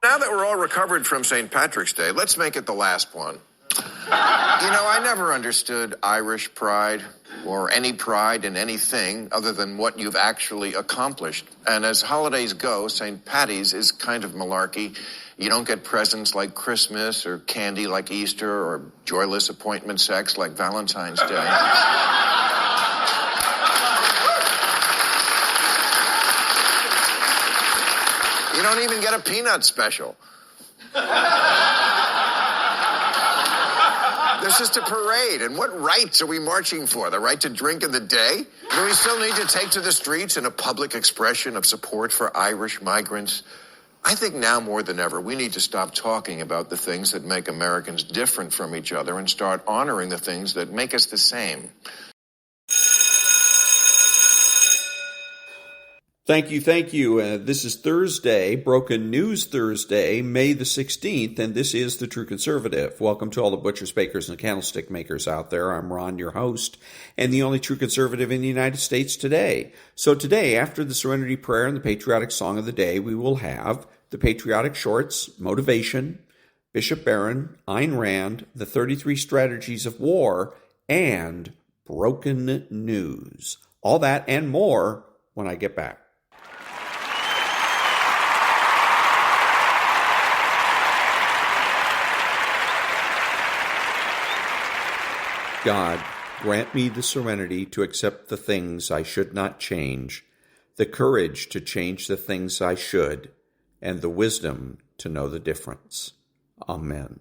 Now that we're all recovered from St. Patrick's Day, let's make it the last one. I never understood Irish pride or any pride in anything other than what you've actually accomplished. And as holidays go, St. Paddy's is kind of malarkey. You don't get presents like Christmas or candy like Easter or joyless appointment sex like Valentine's Day. You don't even get a peanut special. There's just a parade, and what rights are we marching for? The right to drink in the day? Do we still need to take to the streets in a public expression of support for Irish migrants? I think now more than ever, we need to stop talking about the things that make Americans different from each other and start honoring the things that make us the same. Thank you. This is Thursday, Broken News Thursday, May the 16th, and this is The True Conservative. Welcome to all the butchers, bakers, and candlestick makers out there. I'm Ron, your host, and the only true conservative in the United States today. So today, after the Serenity Prayer and the patriotic song of the day, we will have the patriotic shorts, motivation, Bishop Barron, Ayn Rand, the 33 strategies of war, and broken news. All that and more when I get back. God, grant me the serenity to accept the things I should not change, the courage to change the things I should, and the wisdom to know the difference. Amen.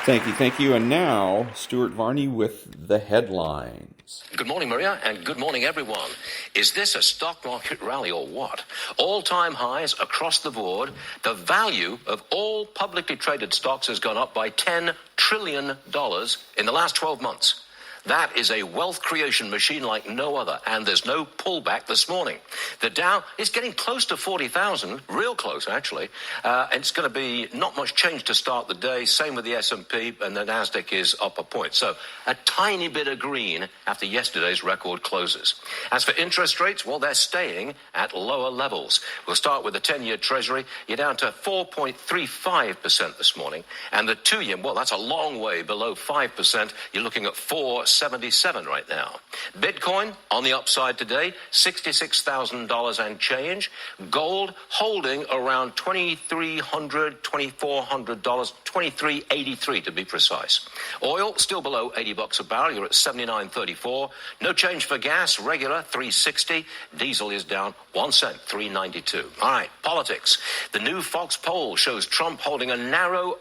Thank you. And now, Stuart Varney with the headlines. Good morning, Maria, and good morning, everyone. Is this a stock market rally or what? All-time highs across the board. The value of all publicly traded stocks has gone up by $10 trillion in the last 12 months. That is a wealth creation machine like no other, and there's no pullback this morning. The Dow is getting close to 40,000, real close, actually. It's going to be not much change to start the day. Same with the S&P, and the Nasdaq is up a point. So a tiny bit of green after yesterday's record closes. As for interest rates, well, they're staying at lower levels. We'll start with the 10-year Treasury. You're down to 4.35% this morning. And the 2-year, well, that's a long way below 5%. You're looking at 4.77 right now. Bitcoin on the upside today, $66,000 and change. Gold holding around $2,300, $2,400, $2,383 to be precise. Oil still below $80 a barrel. You're at $79.34. No change for gas, regular $3.60. Diesel is down 1 cent, $3.92. All right, politics. The new Fox poll shows Trump holding a narrow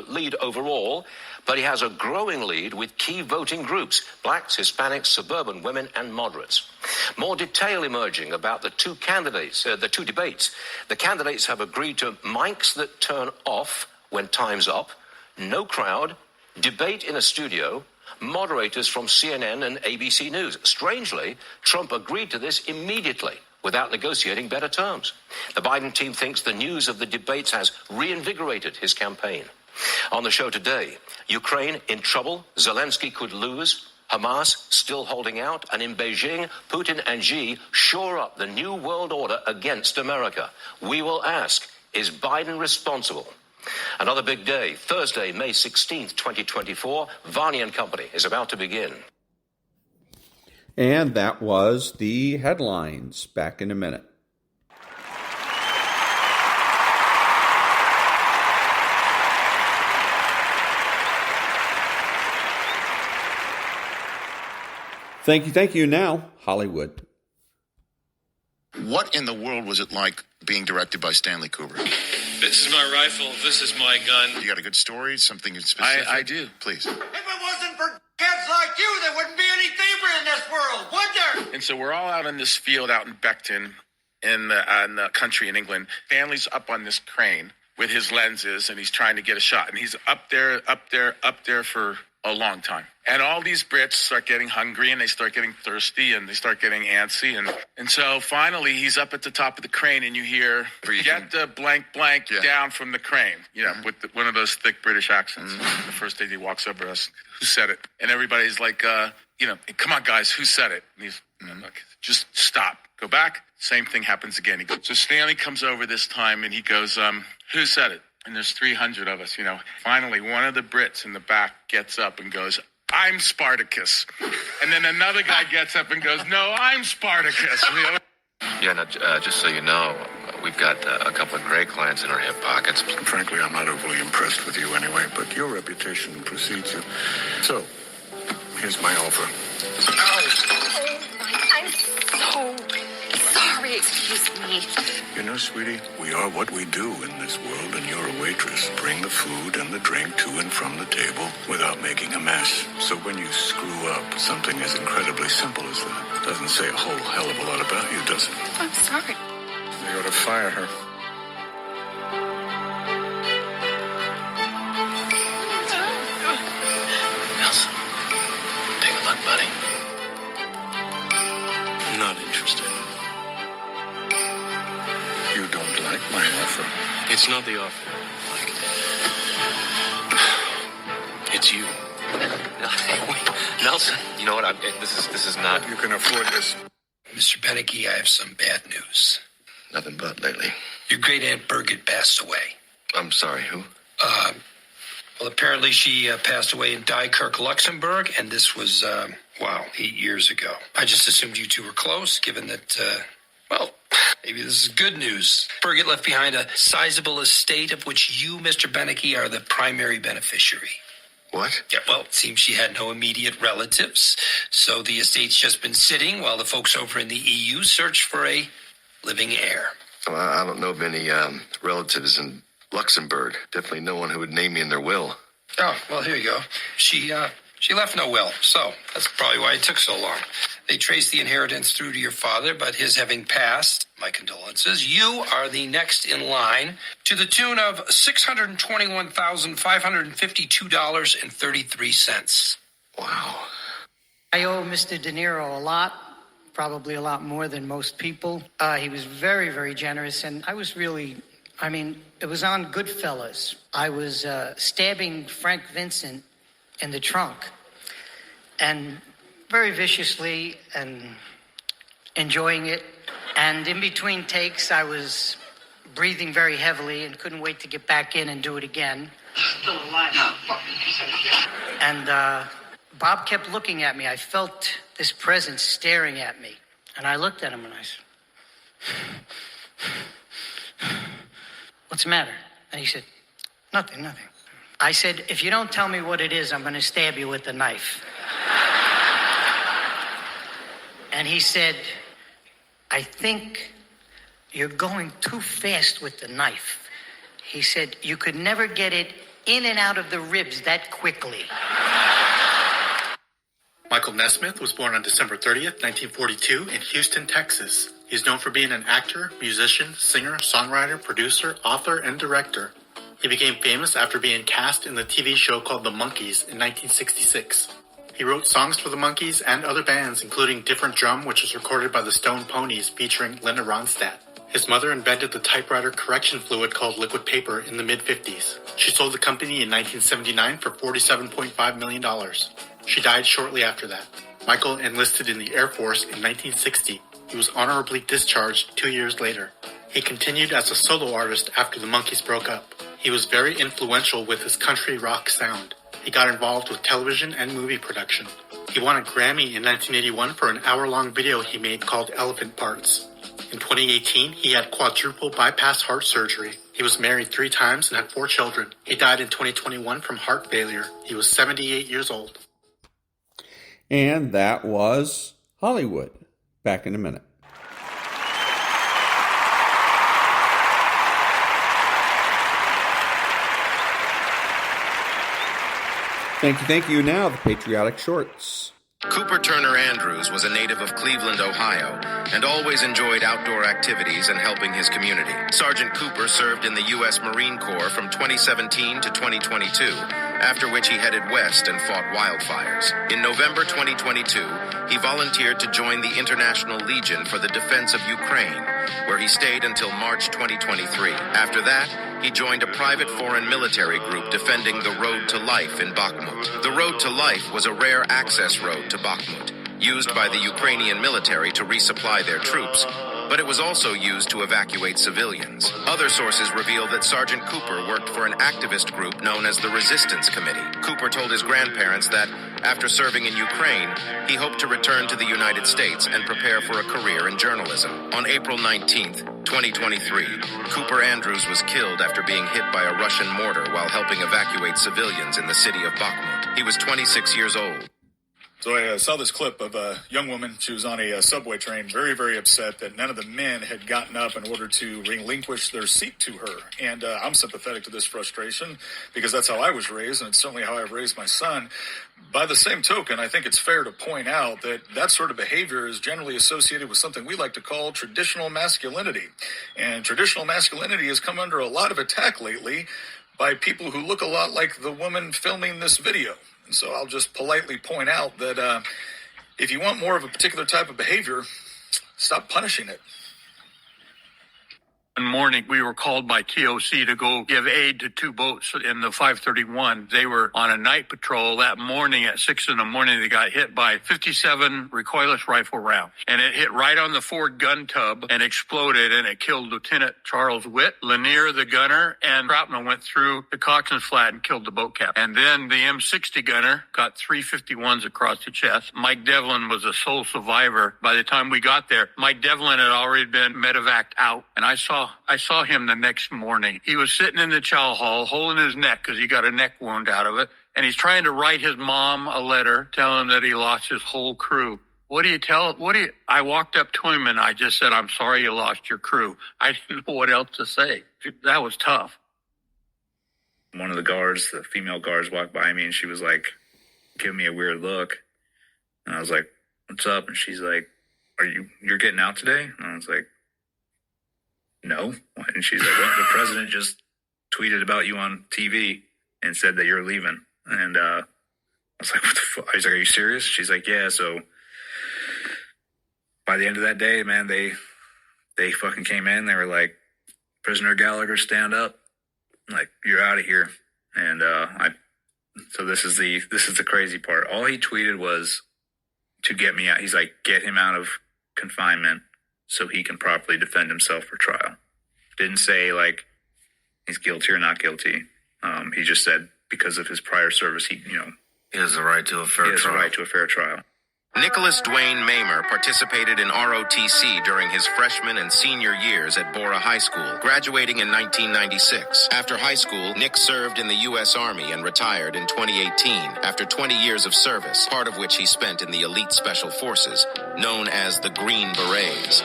lead overall, but he has a growing lead with key voting groups: blacks, Hispanics, suburban women, and moderates. More detail emerging about the two debates. The candidates have agreed to mics that turn off when time's up, no crowd, debate in a studio, moderators from CNN and ABC News. Strangely, Trump agreed to this immediately, without negotiating better terms. The Biden team thinks the news of the debates has reinvigorated his campaign. On the show today, Ukraine in trouble, Zelensky could lose, Hamas still holding out, and in Beijing, Putin and Xi shore up the new world order against America. We will ask, is Biden responsible? Another big day, Thursday, May 16th, 2024, Varney & Company is about to begin. And that was the headlines. Back in a minute. Thank you. Now, Hollywood. What in the world was it like being directed by Stanley Kubrick? This is my rifle. This is my gun. You got a good story? Something specific? I do. Please. If it wasn't for kids like you, there wouldn't be any theater in this world, would there? And so we're all out in this field out in Beckton in the country in England. Stanley's up on this crane with his lenses, and he's trying to get a shot. And he's up there for a long time. And all these Brits start getting hungry, and they start getting thirsty, and they start getting antsy. And so finally, he's up at the top of the crane, and you hear, get the blank down from the crane, with one of those thick British accents. Mm-hmm. The first day he walks over to us, who said it? And everybody's like, come on, guys, who said it? And he's, look, just stop. Go back. Same thing happens again. So Stanley comes over this time, and he goes, who said it? And there's 300 of us, Finally, one of the Brits in the back gets up and goes, I'm Spartacus. And then another guy gets up and goes, no, I'm Spartacus. Yeah, now, just so you know, we've got a couple of gray clients in our hip pockets. Frankly, I'm not overly impressed with you anyway, but your reputation precedes you. So, here's my offer. I'm so sorry, excuse me. Sweetie, we are what we do in this world, and you're a waitress. Bring the food and the drink to and from the table without making a mess. So when you screw up, something as incredibly simple as that doesn't say a whole hell of a lot about you, does it? I'm sorry. You ought to fire her. Nelson, take a look, buddy. Not interested. You don't like my offer. It's not the offer, Mike. It's you. Nelson, you know what? This is not. You can afford this. Mr. Beneke, I have some bad news. Nothing but lately. Your great aunt Birgit passed away. I'm sorry, who? Well, apparently she passed away in Dunkirk, Luxembourg, and this was, 8 years ago. I just assumed you two were close, given that, maybe this is good news. Birgit left behind a sizable estate of which you, Mr. Beneke, are the primary beneficiary. What? Yeah, well, it seems she had no immediate relatives, so the estate's just been sitting while the folks over in the EU search for a living heir. Well, I don't know of any relatives in Luxembourg. Definitely no one who would name me in their will. Oh, well, here you go. She left no will, so that's probably why it took so long. They traced the inheritance through to your father, but his having passed, my condolences, you are the next in line to the tune of $621,552.33. Wow. I owe Mr. De Niro a lot, probably a lot more than most people. He was very, very generous, and I was really, it was on Goodfellas. I was stabbing Frank Vincent in the trunk, and very viciously and enjoying it. And in between takes, I was breathing very heavily and couldn't wait to get back in and do it again. Still alive. And Bob kept looking at me. I felt this presence staring at me. And I looked at him and I said, "What's the matter?" And he said, Nothing. I said, "If you don't tell me what it is, I'm going to stab you with the knife." And he said, "I think you're going too fast with the knife." He said, "You could never get it in and out of the ribs that quickly." Michael Nesmith was born on December 30th, 1942 in Houston, Texas. He's known for being an actor, musician, singer, songwriter, producer, author, and director. He became famous after being cast in the TV show called The Monkees in 1966. He wrote songs for the Monkees and other bands, including Different Drum, which was recorded by the Stone Ponies featuring Linda Ronstadt. His mother invented the typewriter correction fluid called liquid paper in the mid-50s. She sold the company in 1979 for $47.5 million. She died shortly after that. Michael enlisted in the Air Force in 1960. He was honorably discharged 2 years later. He continued as a solo artist after the Monkees broke up. He was very influential with his country rock sound. He got involved with television and movie production. He won a Grammy in 1981 for an hour-long video he made called Elephant Parts. In 2018, he had quadruple bypass heart surgery. He was married 3 times and had 4 children. He died in 2021 from heart failure. He was 78 years old. And that was Hollywood. Back in a minute. Thank you. Now, the Patriotic Shorts. Cooper Turner Andrews was a native of Cleveland, Ohio, and always enjoyed outdoor activities and helping his community. Sergeant Cooper served in the U.S. Marine Corps from 2017 to 2022, after which he headed west and fought wildfires. In November 2022, he volunteered to join the International Legion for the Defense of Ukraine, where he stayed until March 2023. After that, he joined a private foreign military group defending the Road to Life in Bakhmut. The Road to Life was a rare access road to Bakhmut, used by the Ukrainian military to resupply their troops, but it was also used to evacuate civilians. Other sources reveal that Sergeant Cooper worked for an activist group known as the Resistance Committee. Cooper told his grandparents that, after serving in Ukraine, he hoped to return to the United States and prepare for a career in journalism. On April 19th, 2023, Cooper Andrews was killed after being hit by a Russian mortar while helping evacuate civilians in the city of Bakhmut. He was 26 years old. So I saw this clip of a young woman. She was on a subway train, very, very upset that none of the men had gotten up in order to relinquish their seat to her. And I'm sympathetic to this frustration because that's how I was raised, and it's certainly how I've raised my son. By the same token, I think it's fair to point out that that sort of behavior is generally associated with something we like to call traditional masculinity. And traditional masculinity has come under a lot of attack lately by people who look a lot like the woman filming this video. So I'll just politely point out that if you want more of a particular type of behavior, stop punishing it. One morning, we were called by TOC to go give aid to 2 boats in the 531. They were on a night patrol that morning at 6 in the morning. They got hit by 57 recoilless rifle rounds, and it hit right on the Ford gun tub and exploded, and it killed Lieutenant Charles Witt, Lanier the gunner, and shrapnel went through the coxswain's flat and killed the boat captain. And then the M60 gunner got 3 51s across the chest. Mike Devlin was a sole survivor. By the time we got there, Mike Devlin had already been medevaced out, and I saw him the next morning. He was sitting in the chow hall holding his neck because he got a neck wound out of it. And he's trying to write his mom a letter telling him that he lost his whole crew. I walked up to him and I just said, "I'm sorry you lost your crew." I didn't know what else to say. That was tough. one of the guards, the female guards, walked by me, and she was like, giving me a weird look. And I was like, what's up? And she's like, you're getting out today? And I was like, no. And she's like, well, the president just tweeted about you on TV and said that you're leaving. And I was like, what the fuck? I was like, are you serious? She's like, yeah. So by the end of that day, man, they fucking came in. They were like, Prisoner Gallagher, stand up. I'm like, you're out of here. And so this is the crazy part. All he tweeted was to get me out. He's like, get him out of confinement so he can properly defend himself for trial. Didn't say like he's guilty or not guilty. He just said because of his prior service, he has the right to a fair trial. He has the right to a fair trial. Nicholas Dwayne Maher participated in ROTC during his freshman and senior years at Bora High School, graduating in 1996. After high school, Nick served in the U.S. Army and retired in 2018 after 20 years of service, part of which he spent in the elite special forces, known as the Green Berets.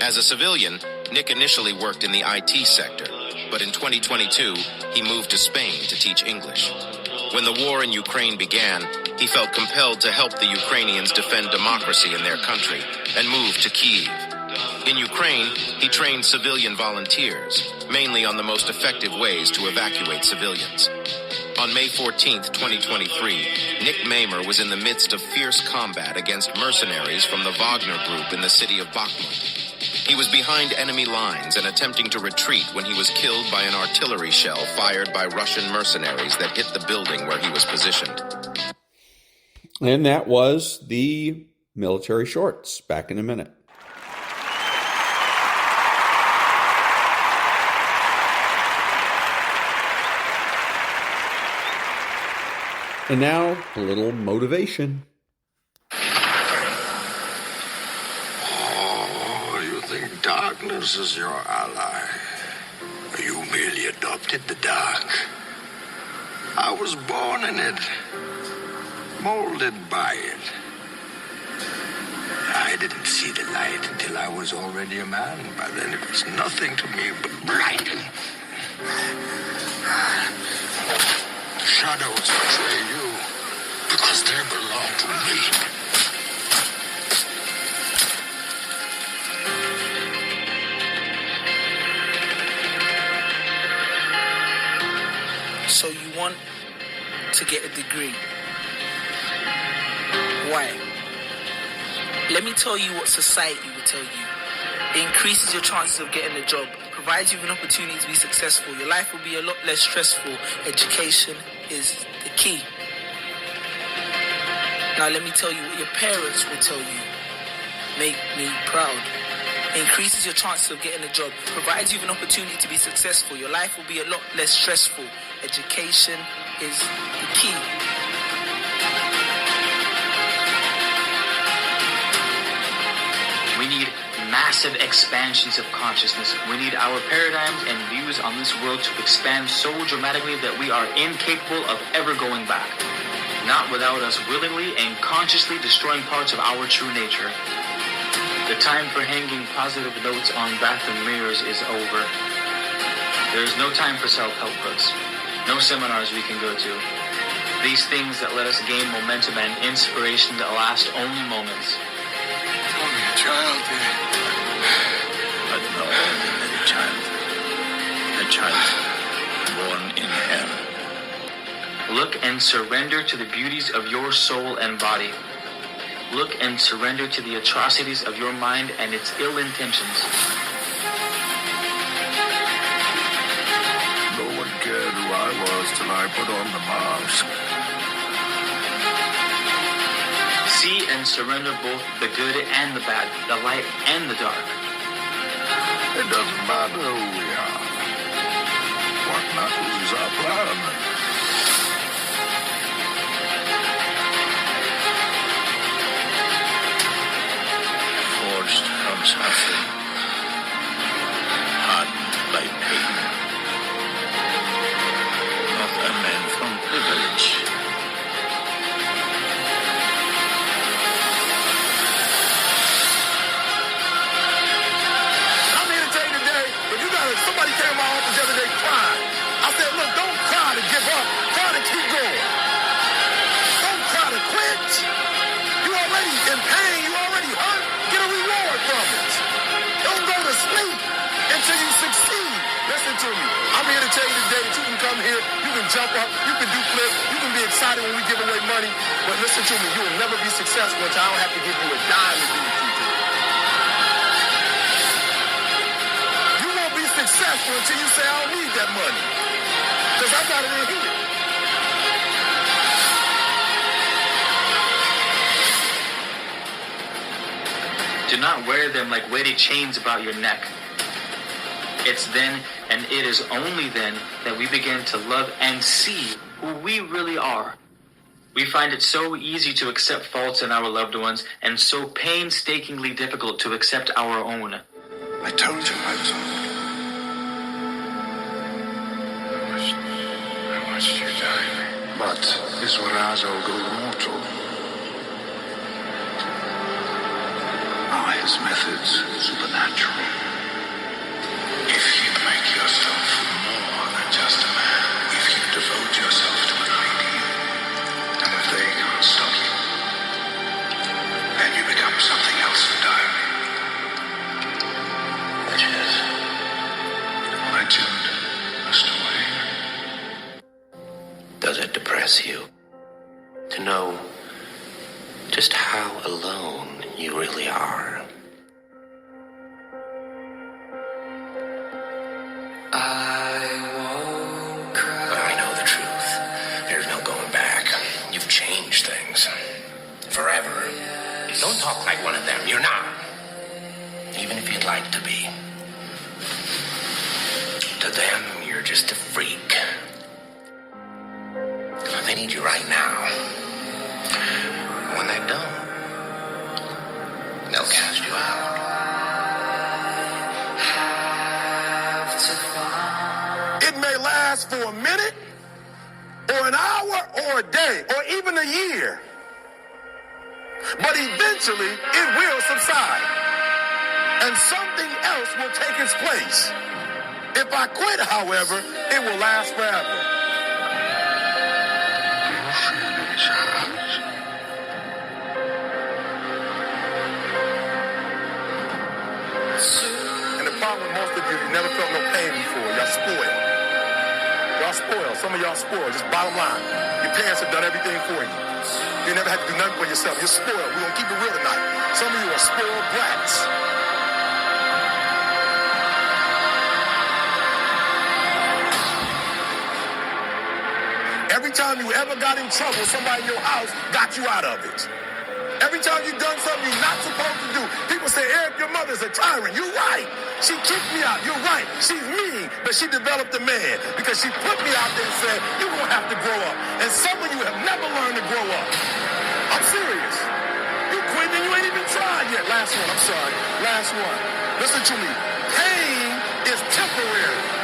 As a civilian, Nick initially worked in the IT sector, but in 2022, he moved to Spain to teach English. When the war in Ukraine began, he felt compelled to help the Ukrainians defend democracy in their country and moved to Kyiv. In Ukraine, he trained civilian volunteers, mainly on the most effective ways to evacuate civilians. On May 14, 2023, Nick Maher was in the midst of fierce combat against mercenaries from the Wagner Group in the city of Bakhmut. He was behind enemy lines and attempting to retreat when he was killed by an artillery shell fired by Russian mercenaries that hit the building where he was positioned. And that was the military shorts. Back in a minute. And now, a little motivation. Darkness is your ally. You merely adopted the dark. I was born in it, molded by it. I didn't see the light until I was already a man. By then it was nothing to me but blinding. The shadows betray you because they belong to me. So you want to get a degree. Why? Let me tell you what society will tell you. It increases your chances of getting a job, provides you with an opportunity to be successful. Your life will be a lot less stressful. Education is the key. Now let me tell you what your parents will tell you. Make me proud. It increases your chances of getting a job, provides you with an opportunity to be successful. Your life will be a lot less stressful. Education is the key. We need massive expansions of consciousness. We need our paradigms and views on this world to expand so dramatically that we are incapable of ever going back. Not without us willingly and consciously destroying parts of our true nature. The time for hanging positive notes on bathroom mirrors is over. There is no time for self-help books. No seminars we can go to. These things that let us gain momentum and inspiration that last only moments. Only a child, but no ordinary child. A child born in hell. Look and surrender to the beauties of your soul and body. Look and surrender to the atrocities of your mind and its ill intentions. No one cared who I was till I put on the mask. See and surrender both the good and the bad, the light and the dark. It doesn't matter who we are. What matters is our plan. Forged from suffering, hardened by pain, not a man from privilege. I'm here to tell you today, if you got somebody to me. I'm here to tell you today that you can come here, you can jump up, you can do flips, you can be excited when we give away money. But listen to me, you will never be successful until I don't have to give you a dime to do what you do. You won't be successful until you say, I don't need that money. Because I got it in here. Do not wear them like weighty chains about your neck. It's then, and it is only then, that we begin to love and see who we really are. We find it so easy to accept faults in our loved ones, and so painstakingly difficult to accept our own. I told you I was old. I watched you die. But is what ours all go immortal? Are his methods supernatural? If you make yourself more than just a man, if you devote yourself to an ideal, and if they can't stop you, then you become something else entirely. Which is legend, Mr. Wayne. Does it depress you to know just how alone you really are? But I know the truth. There's no going back. You've changed things. Forever. Don't talk like one of them. You're not. Even if you'd like to be. To them, you're just a freak. They need you right now. When they don't, they'll cast you out. It may last for a minute, or an hour, or a day, or even a year. But eventually, it will subside. And something else will take its place. If I quit, however, it will last forever. And the problem with most of you never felt no pain before. Y'all spoiled. Y'all spoiled. Some of y'all spoiled. Just bottom line. Your parents have done everything for you. You never had to do nothing for yourself. You're spoiled. We're going to keep it real tonight. Some of you are spoiled brats. Every time you ever got in trouble, somebody in your house got you out of it. Every time you've done something you're not supposed to do, people say, Eric, your mother's a tyrant. You're right. She kicked me out. You're right. She's mean, but she developed a man because she put me out there and said, you're going to have to grow up. And some of you have never learned to grow up. I'm serious. You quit and you ain't even tried yet. Last one. I'm sorry. Last one. Listen to me. Pain is temporary.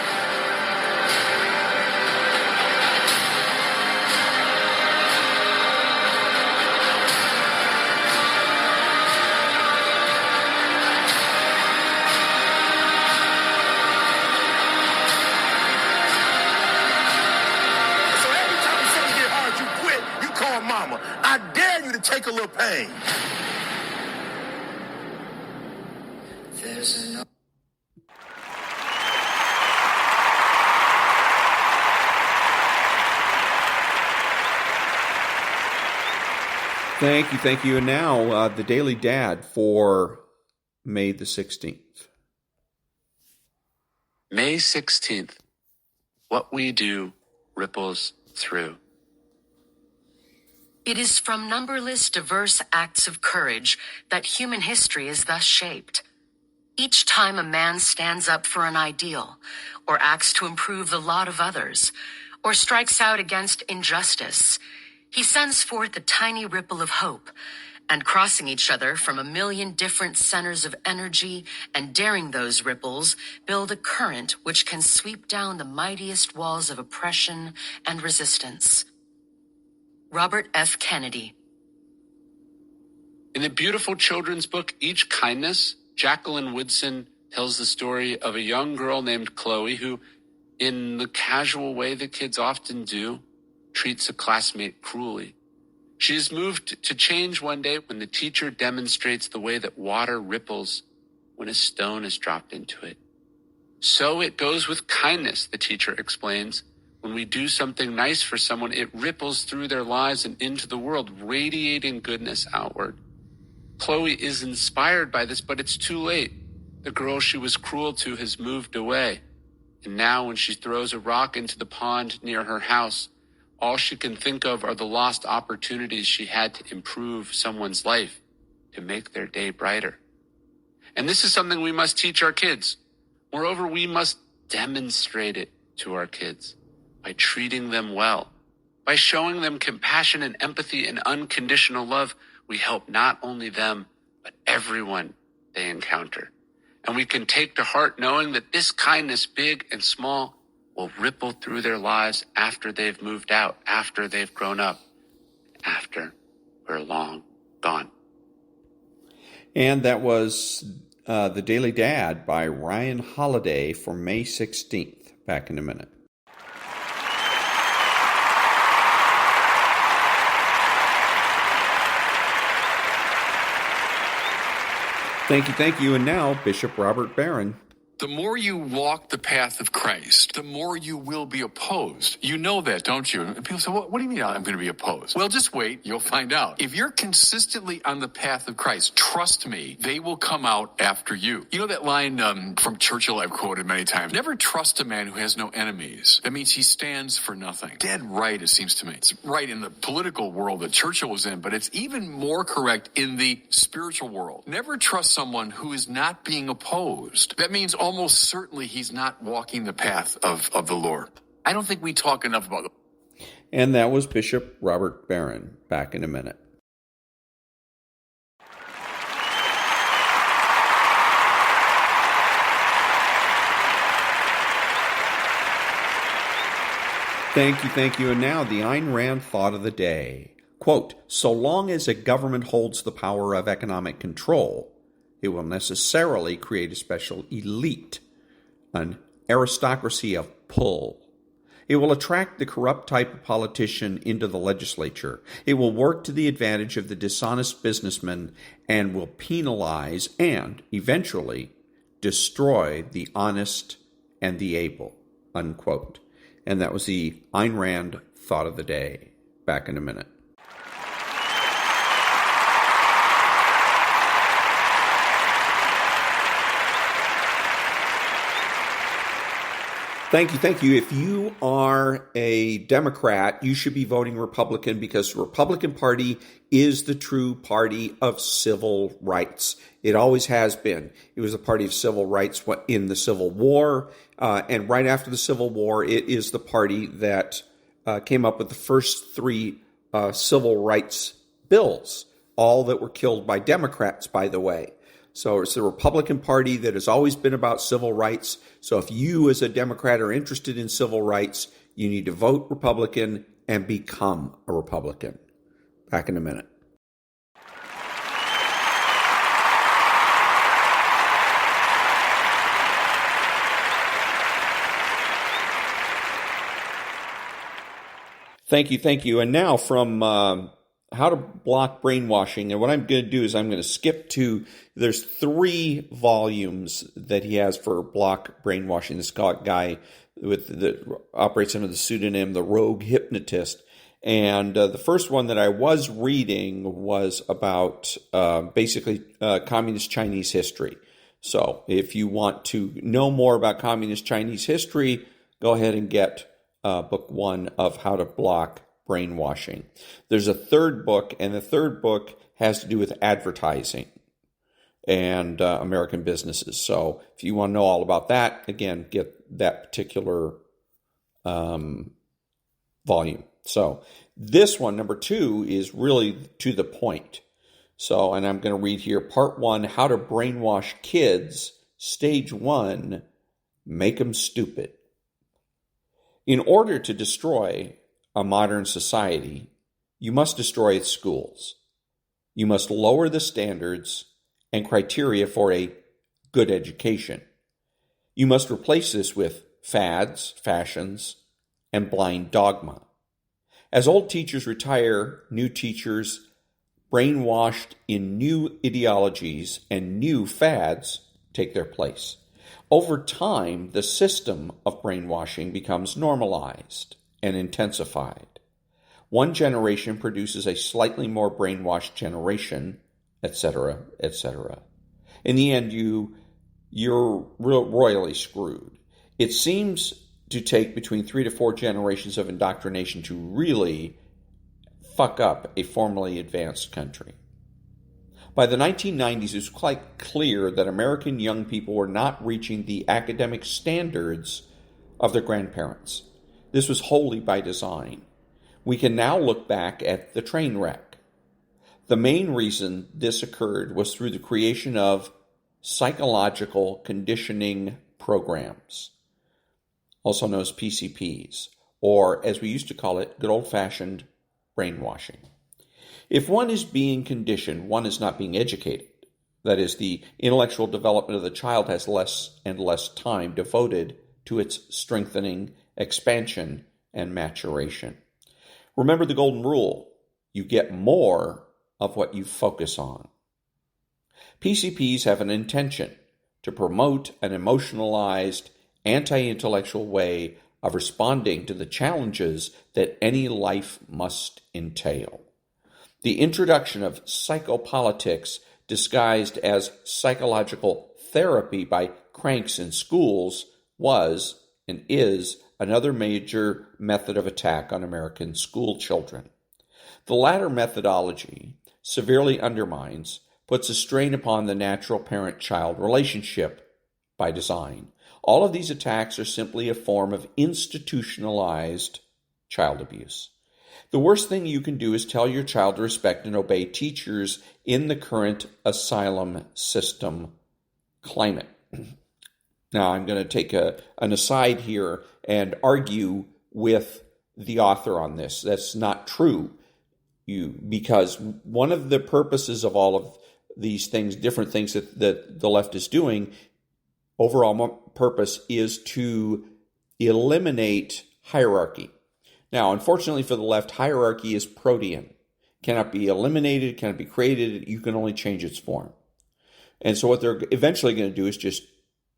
Mama, I dare you to take a little pain. Thank you. And now, the Daily Dad for May the 16th. May 16th. What we do ripples through. It is from numberless diverse acts of courage that human history is thus shaped. Each time a man stands up for an ideal, or acts to improve the lot of others, or strikes out against injustice, he sends forth a tiny ripple of hope, and crossing each other from a million different centers of energy and daring those ripples, build a current which can sweep down the mightiest walls of oppression and resistance. Robert F. Kennedy. In the beautiful children's book, Each Kindness, Jacqueline Woodson tells the story of a young girl named Chloe who, in the casual way that kids often do, treats a classmate cruelly. She is moved to change one day when the teacher demonstrates the way that water ripples when a stone is dropped into it. So it goes with kindness, the teacher explains. When we do something nice for someone, it ripples through their lives and into the world, radiating goodness outward. Chloe is inspired by this, but it's too late. The girl she was cruel to has moved away. And now when she throws a rock into the pond near her house, all she can think of are the lost opportunities she had to improve someone's life, to make their day brighter. And this is something we must teach our kids. Moreover, we must demonstrate it to our kids by treating them well. By showing them compassion and empathy and unconditional love, we help not only them, but everyone they encounter. And we can take to heart knowing that this kindness, big and small, will ripple through their lives after they've moved out, after they've grown up, after we're long gone. And that was The Daily Dad by Ryan Holiday for May 16th. Back in a minute. Thank you. And now, Bishop Robert Barron. The more you walk the path of Christ, the more you will be opposed. You know that, don't you? And people say, what do you mean I'm going to be opposed? Well, just wait. You'll find out. If you're consistently on the path of Christ, trust me, they will come out after you. You know that line from Churchill I've quoted many times? Never trust a man who has no enemies. That means he stands for nothing. Dead right, it seems to me. It's right in the political world that Churchill was in, but it's even more correct in the spiritual world. Never trust someone who is not being opposed. That means almost certainly he's not walking the path of the Lord. I don't think we talk enough about it. And that was Bishop Robert Barron. Back in a minute. Thank you. And now the Ayn Rand thought of the day. Quote, so long as a government holds the power of economic control, it will necessarily create a special elite, an aristocracy of pull. It will attract the corrupt type of politician into the legislature. It will work to the advantage of the dishonest businessman and will penalize and, eventually, destroy the honest and the able, unquote. And that was the Ayn Rand thought of the day. Back in a minute. Thank you. If you are a Democrat, you should be voting Republican because the Republican Party is the true party of civil rights. It always has been. It was a party of civil rights in the Civil War, and right after the Civil War, it is the party that came up with the first three civil rights bills, all that were killed by Democrats, by the way. So it's the Republican Party that has always been about civil rights. So if you as a Democrat are interested in civil rights, you need to vote Republican and become a Republican. Back in a minute. Thank you. And now from How to Block Brainwashing. And what I'm going to do is I'm going to skip to, there's 3 volumes that he has for block brainwashing. This guy that operates under the pseudonym The Rogue Hypnotist. And the first one that I was reading was about basically communist Chinese history. So if you want to know more about communist Chinese history, go ahead and get book 1 of How to Block Brainwashing. There's a third book, and the third book has to do with advertising and American businesses. So if you want to know all about that, again, get that particular volume. So this one, number 2, is really to the point. So, and I'm going to read here, Part 1, How to Brainwash Kids, Stage 1, Make 'em Stupid. In order to destroy a modern society, you must destroy its schools. You must lower the standards and criteria for a good education. You must replace this with fads, fashions, and blind dogma. As old teachers retire, new teachers, brainwashed in new ideologies and new fads, take their place. Over time, the system of brainwashing becomes normalized and intensified. One generation produces a slightly more brainwashed generation, etc., etc. In the end, you're royally screwed. It seems to take between 3 to 4 generations of indoctrination to really fuck up a formally advanced country. By the 1990s, it was quite clear that American young people were not reaching the academic standards of their grandparents. This was wholly by design. We can now look back at the train wreck. The main reason this occurred was through the creation of psychological conditioning programs, also known as PCPs, or as we used to call it, good old-fashioned brainwashing. If one is being conditioned, one is not being educated. That is, the intellectual development of the child has less and less time devoted to its strengthening, expansion, and maturation. Remember the golden rule: you get more of what you focus on. PCPs have an intention to promote an emotionalized, anti-intellectual way of responding to the challenges that any life must entail. The introduction of psychopolitics disguised as psychological therapy by cranks in schools was and is another major method of attack on American school children. The latter methodology severely undermines, puts a strain upon the natural parent-child relationship by design. All of these attacks are simply a form of institutionalized child abuse. The worst thing you can do is tell your child to respect and obey teachers in the current asylum system climate. Now, I'm going to take an aside here and argue with the author on this. That's not true. Because one of the purposes of all of these things, different things that the left is doing, overall purpose is to eliminate hierarchy. Now, unfortunately for the left, hierarchy is protean. Cannot be eliminated, cannot be created. You can only change its form. And so what they're eventually going to do is just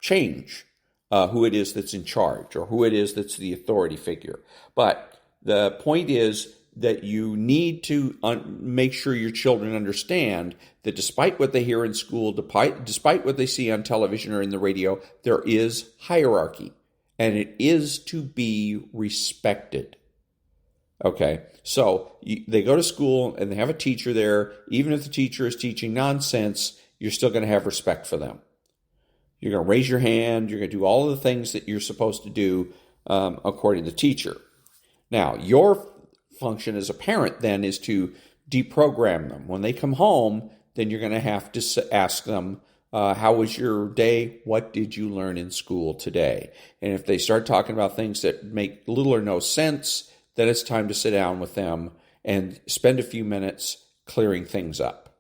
change who it is that's in charge or who it is that's the authority figure. But the point is that you need to make sure your children understand that despite what they hear in school, despite what they see on television or in the radio, there is hierarchy, and it is to be respected. Okay, so they go to school and they have a teacher there. Even if the teacher is teaching nonsense, you're still going to have respect for them. You're going to raise your hand. You're going to do all of the things that you're supposed to do according to the teacher. Now, your function as a parent then is to deprogram them. When they come home, then you're going to have to ask them, how was your day? What did you learn in school today? And if they start talking about things that make little or no sense, then it's time to sit down with them and spend a few minutes clearing things up.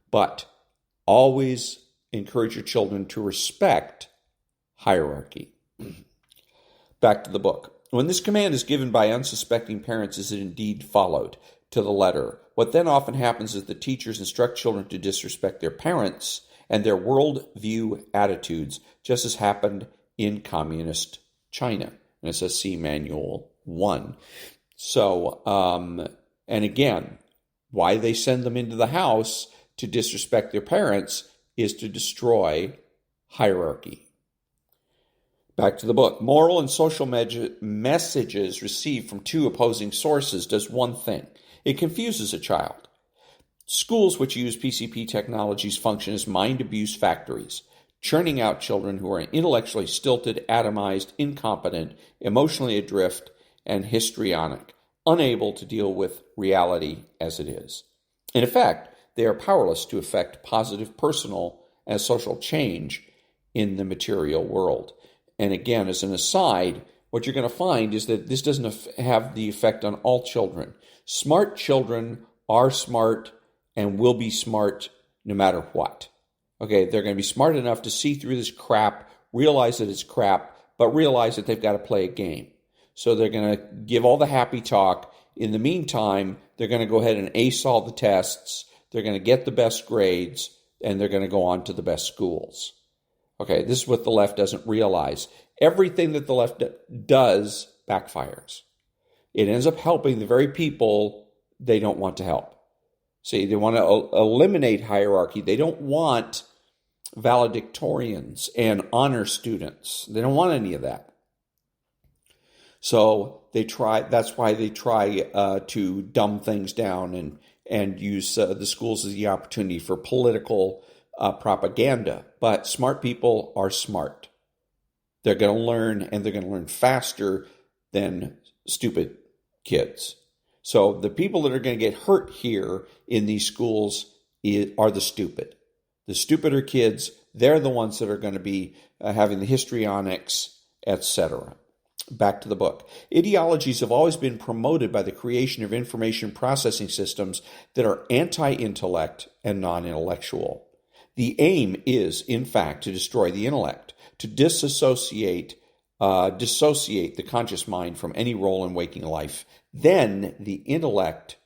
But always encourage your children to respect hierarchy. Back to the book. When this command is given by unsuspecting parents, is it indeed followed to the letter? What then often happens is the teachers instruct children to disrespect their parents and their worldview attitudes, just as happened in communist China. And it says, see Manual 1. So, and again, why they send them into the house to disrespect their parents is to destroy hierarchy. Back to the book. Moral and social messages received from two opposing sources does one thing. It confuses a child. Schools which use PCP technologies function as mind abuse factories, churning out children who are intellectually stilted, atomized, incompetent, emotionally adrift, and histrionic, unable to deal with reality as it is. In effect, they are powerless to effect positive personal and social change in the material world. And again, as an aside, what you're going to find is that this doesn't have the effect on all children. Smart children are smart and will be smart no matter what. Okay, they're going to be smart enough to see through this crap, realize that it's crap, but realize that they've got to play a game. So they're going to give all the happy talk. In the meantime, they're going to go ahead and ace all the tests. They're going to get the best grades, and they're going to go on to the best schools. Okay, this is what the left doesn't realize. Everything that the left does backfires. It ends up helping the very people they don't want to help. See, they want to eliminate hierarchy. They don't want valedictorians and honor students. They don't want any of that. So that's why they try to dumb things down and use the schools as the opportunity for political propaganda. But smart people are smart. They're going to learn, and they're going to learn faster than stupid kids. So the people that are going to get hurt here in these schools are the stupid. The stupider kids, they're the ones that are going to be having the histrionics, etc. Back to the book. Ideologies have always been promoted by the creation of information processing systems that are anti-intellect and non-intellectual. The aim is, in fact, to destroy the intellect, to dissociate the conscious mind from any role in waking life. Then the intellect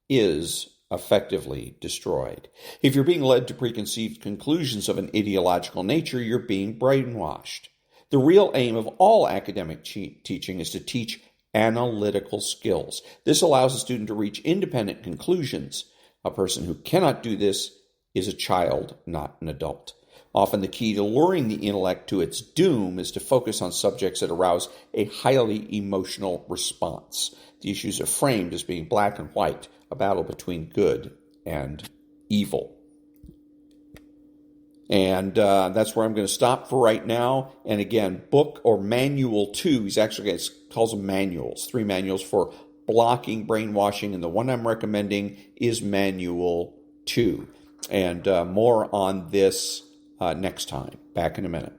is effectively destroyed. If you're being led to preconceived conclusions of an ideological nature, you're being brainwashed. The real aim of all academic teaching is to teach analytical skills. This allows a student to reach independent conclusions. A person who cannot do this is a child, not an adult. Often the key to luring the intellect to its doom is to focus on subjects that arouse a highly emotional response. The issues are framed as being black and white, a battle between good and evil. And that's where I'm going to stop for right now. And again, book or manual 2, calls them manuals, 3 manuals for blocking brainwashing. And the one I'm recommending is manual 2. And more on this next time. Back in a minute.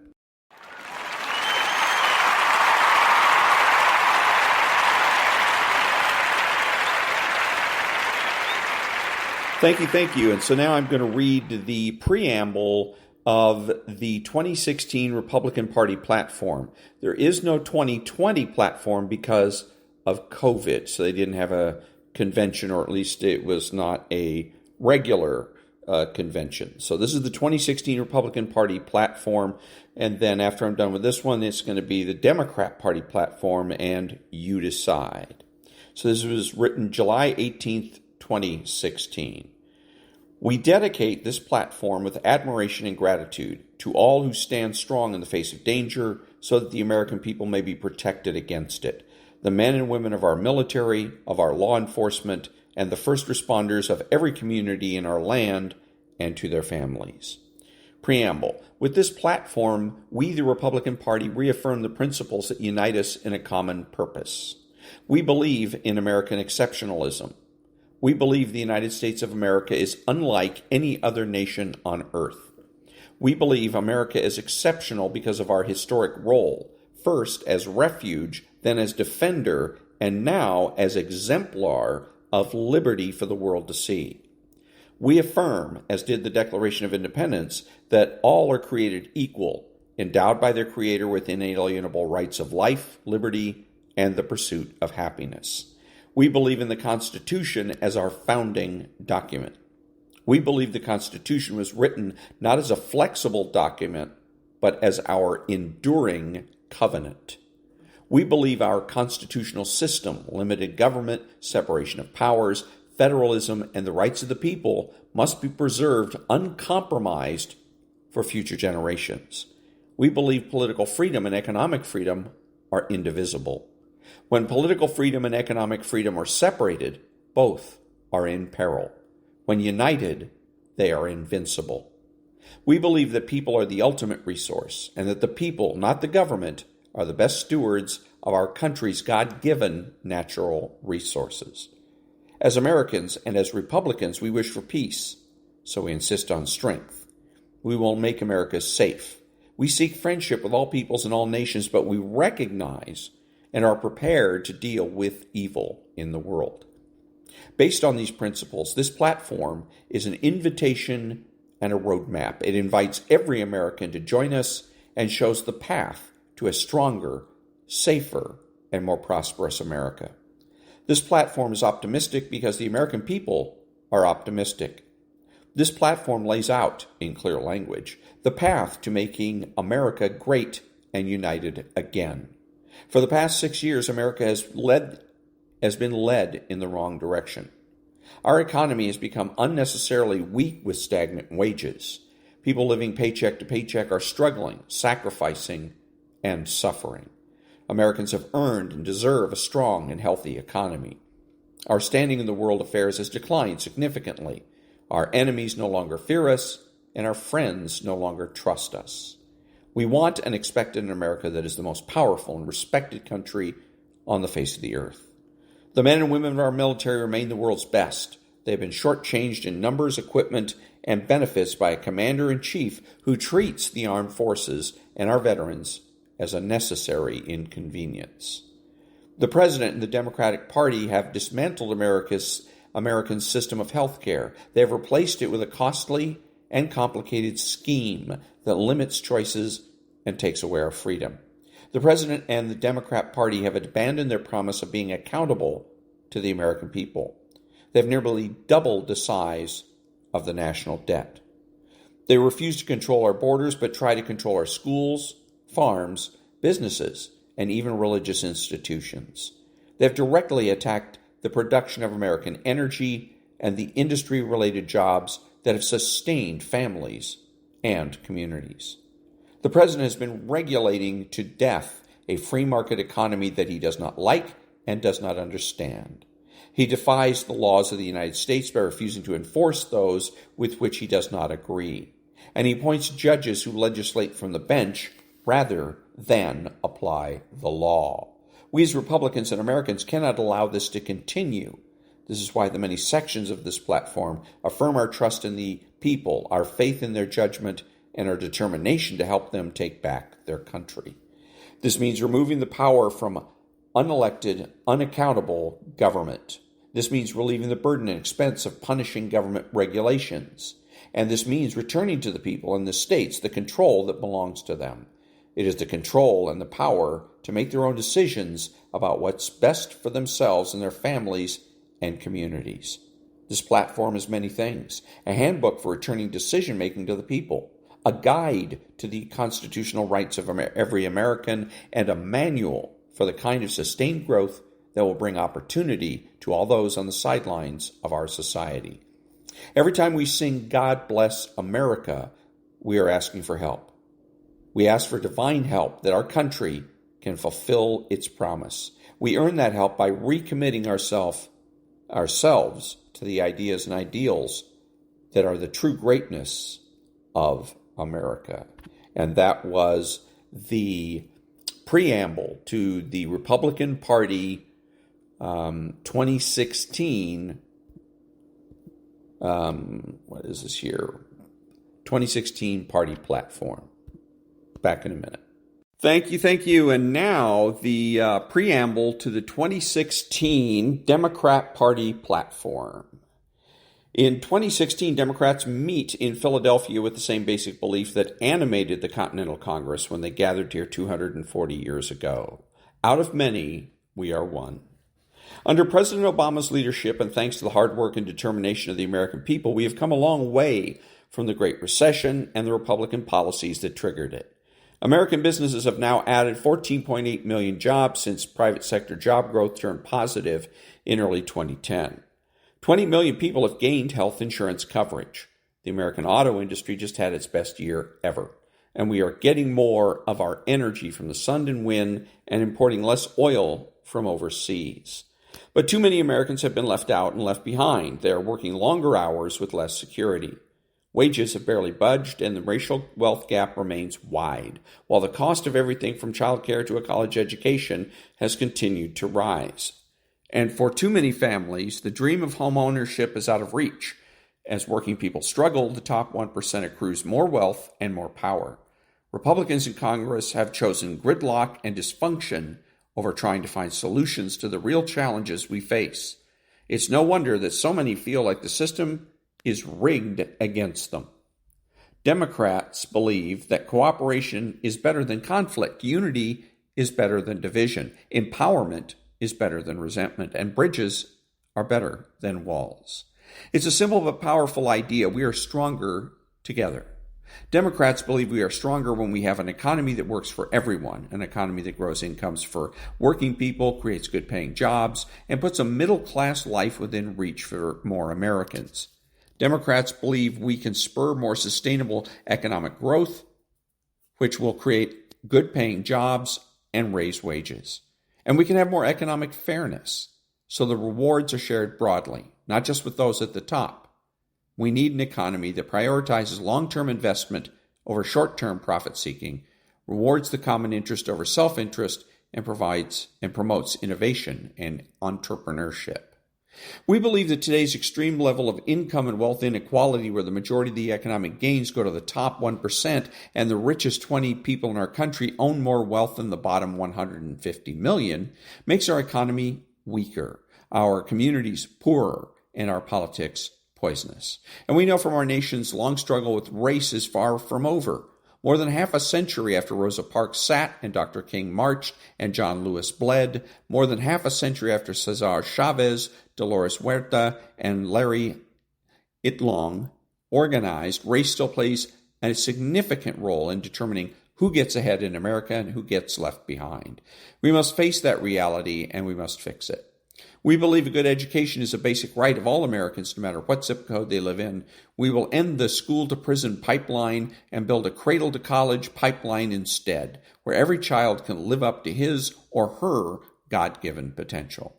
Thank you. And so now I'm going to read the preamble of the 2016 Republican Party platform. There is no 2020 platform because of COVID, so they didn't have a convention, or at least it was not a regular convention. So this is the 2016 Republican Party platform, and then after I'm done with this one, it's going to be the Democrat Party platform, and you decide. So this was written July 18th, 2016. We dedicate this platform with admiration and gratitude to all who stand strong in the face of danger so that the American people may be protected against it. The men and women of our military, of our law enforcement, and the first responders of every community in our land, and to their families. Preamble. With this platform, we, the Republican Party, reaffirm the principles that unite us in a common purpose. We believe in American exceptionalism. We believe the United States of America is unlike any other nation on earth. We believe America is exceptional because of our historic role, first as refuge, then as defender, and now as exemplar of liberty for the world to see. We affirm, as did the Declaration of Independence, that all are created equal, endowed by their Creator with inalienable rights of life, liberty, and the pursuit of happiness. We believe in the Constitution as our founding document. We believe the Constitution was written not as a flexible document, but as our enduring covenant. We believe our constitutional system, limited government, separation of powers, federalism, and the rights of the people must be preserved uncompromised for future generations. We believe political freedom and economic freedom are indivisible. When political freedom and economic freedom are separated, both are in peril. When united, they are invincible. We believe that people are the ultimate resource, and that the people, not the government, are the best stewards of our country's God-given natural resources. As Americans and as Republicans, we wish for peace, so we insist on strength. We will make America safe. We seek friendship with all peoples and all nations, but we recognize and are prepared to deal with evil in the world. Based on these principles, this platform is an invitation and a roadmap. It invites every American to join us and shows the path to a stronger, safer, and more prosperous America. This platform is optimistic because the American people are optimistic. This platform lays out, in clear language, the path to making America great and united again. For the past 6 years, America has been led in the wrong direction. Our economy has become unnecessarily weak with stagnant wages. People living paycheck to paycheck are struggling, sacrificing, and suffering. Americans have earned and deserve a strong and healthy economy. Our standing in the world affairs has declined significantly. Our enemies no longer fear us, and our friends no longer trust us. We want and expect an America that is the most powerful and respected country on the face of the earth. The men and women of our military remain the world's best. They have been shortchanged in numbers, equipment, and benefits by a commander-in-chief who treats the armed forces and our veterans as a necessary inconvenience. The President and the Democratic Party have dismantled American system of health care. They have replaced it with a costly and complicated scheme that limits choices and takes away our freedom. The President and the Democrat Party have abandoned their promise of being accountable to the American people. They've nearly doubled the size of the national debt. They refuse to control our borders, but try to control our schools, farms, businesses, and even religious institutions. They have directly attacked the production of American energy and the industry-related jobs that have sustained families and communities. The President has been regulating to death a free market economy that he does not like and does not understand. He defies the laws of the United States by refusing to enforce those with which he does not agree. And he appoints judges who legislate from the bench rather than apply the law. We as Republicans and Americans cannot allow this to continue. This is why the many sections of this platform affirm our trust in the people, our faith in their judgment, and our determination to help them take back their country. This means removing the power from unelected, unaccountable government. This means relieving the burden and expense of punishing government regulations. And this means returning to the people and the states the control that belongs to them. It is the control and the power to make their own decisions about what's best for themselves and their families and communities. This platform is many things: a handbook for returning decision-making to the people, a guide to the constitutional rights of every American, and a manual for the kind of sustained growth that will bring opportunity to all those on the sidelines of our society. Every time we sing "God Bless America," we are asking for help. We ask for divine help that our country can fulfill its promise. We earn that help by recommitting ourselves to the ideas and ideals that are the true greatness of America. And that was the preamble to the Republican Party 2016, 2016 party platform. Back in a minute. Thank you. And now the preamble to the 2016 Democrat Party platform. In 2016, Democrats meet in Philadelphia with the same basic belief that animated the Continental Congress when they gathered here 240 years ago. Out of many, we are one. Under President Obama's leadership, and thanks to the hard work and determination of the American people, we have come a long way from the Great Recession and the Republican policies that triggered it. American businesses have now added 14.8 million jobs since private sector job growth turned positive in early 2010. 20 million people have gained health insurance coverage. The American auto industry just had its best year ever. And we are getting more of our energy from the sun and wind and importing less oil from overseas. But too many Americans have been left out and left behind. They are working longer hours with less security. Wages have barely budged, and the racial wealth gap remains wide, while the cost of everything from childcare to a college education has continued to rise. And for too many families, the dream of home ownership is out of reach. As working people struggle, the top 1% accrues more wealth and more power. Republicans in Congress have chosen gridlock and dysfunction over trying to find solutions to the real challenges we face. It's no wonder that so many feel like the system is rigged against them. Democrats believe that cooperation is better than conflict, unity is better than division, empowerment is better than resentment, and bridges are better than walls. It's a simple but powerful idea. We are stronger together. Democrats believe we are stronger when we have an economy that works for everyone, an economy that grows incomes for working people, creates good-paying jobs, and puts a middle-class life within reach for more Americans. Democrats believe we can spur more sustainable economic growth, which will create good-paying jobs and raise wages. And we can have more economic fairness, so the rewards are shared broadly, not just with those at the top. We need an economy that prioritizes long-term investment over short-term profit-seeking, rewards the common interest over self-interest, and provides and promotes innovation and entrepreneurship. We believe that today's extreme level of income and wealth inequality, where the majority of the economic gains go to the top 1% and the richest 20 people in our country own more wealth than the bottom 150 million, makes our economy weaker, our communities poorer, and our politics poisonous. And we know from our nation's long struggle with race is far from over. More than half a century after Rosa Parks sat and Dr. King marched and John Lewis bled, more than half a century after Cesar Chavez, Dolores Huerta, and Larry Itlong organized, race still plays a significant role in determining who gets ahead in America and who gets left behind. We must face that reality and we must fix it. We believe a good education is a basic right of all Americans, no matter what zip code they live in. We will end the school-to-prison pipeline and build a cradle-to-college pipeline instead, where every child can live up to his or her God-given potential.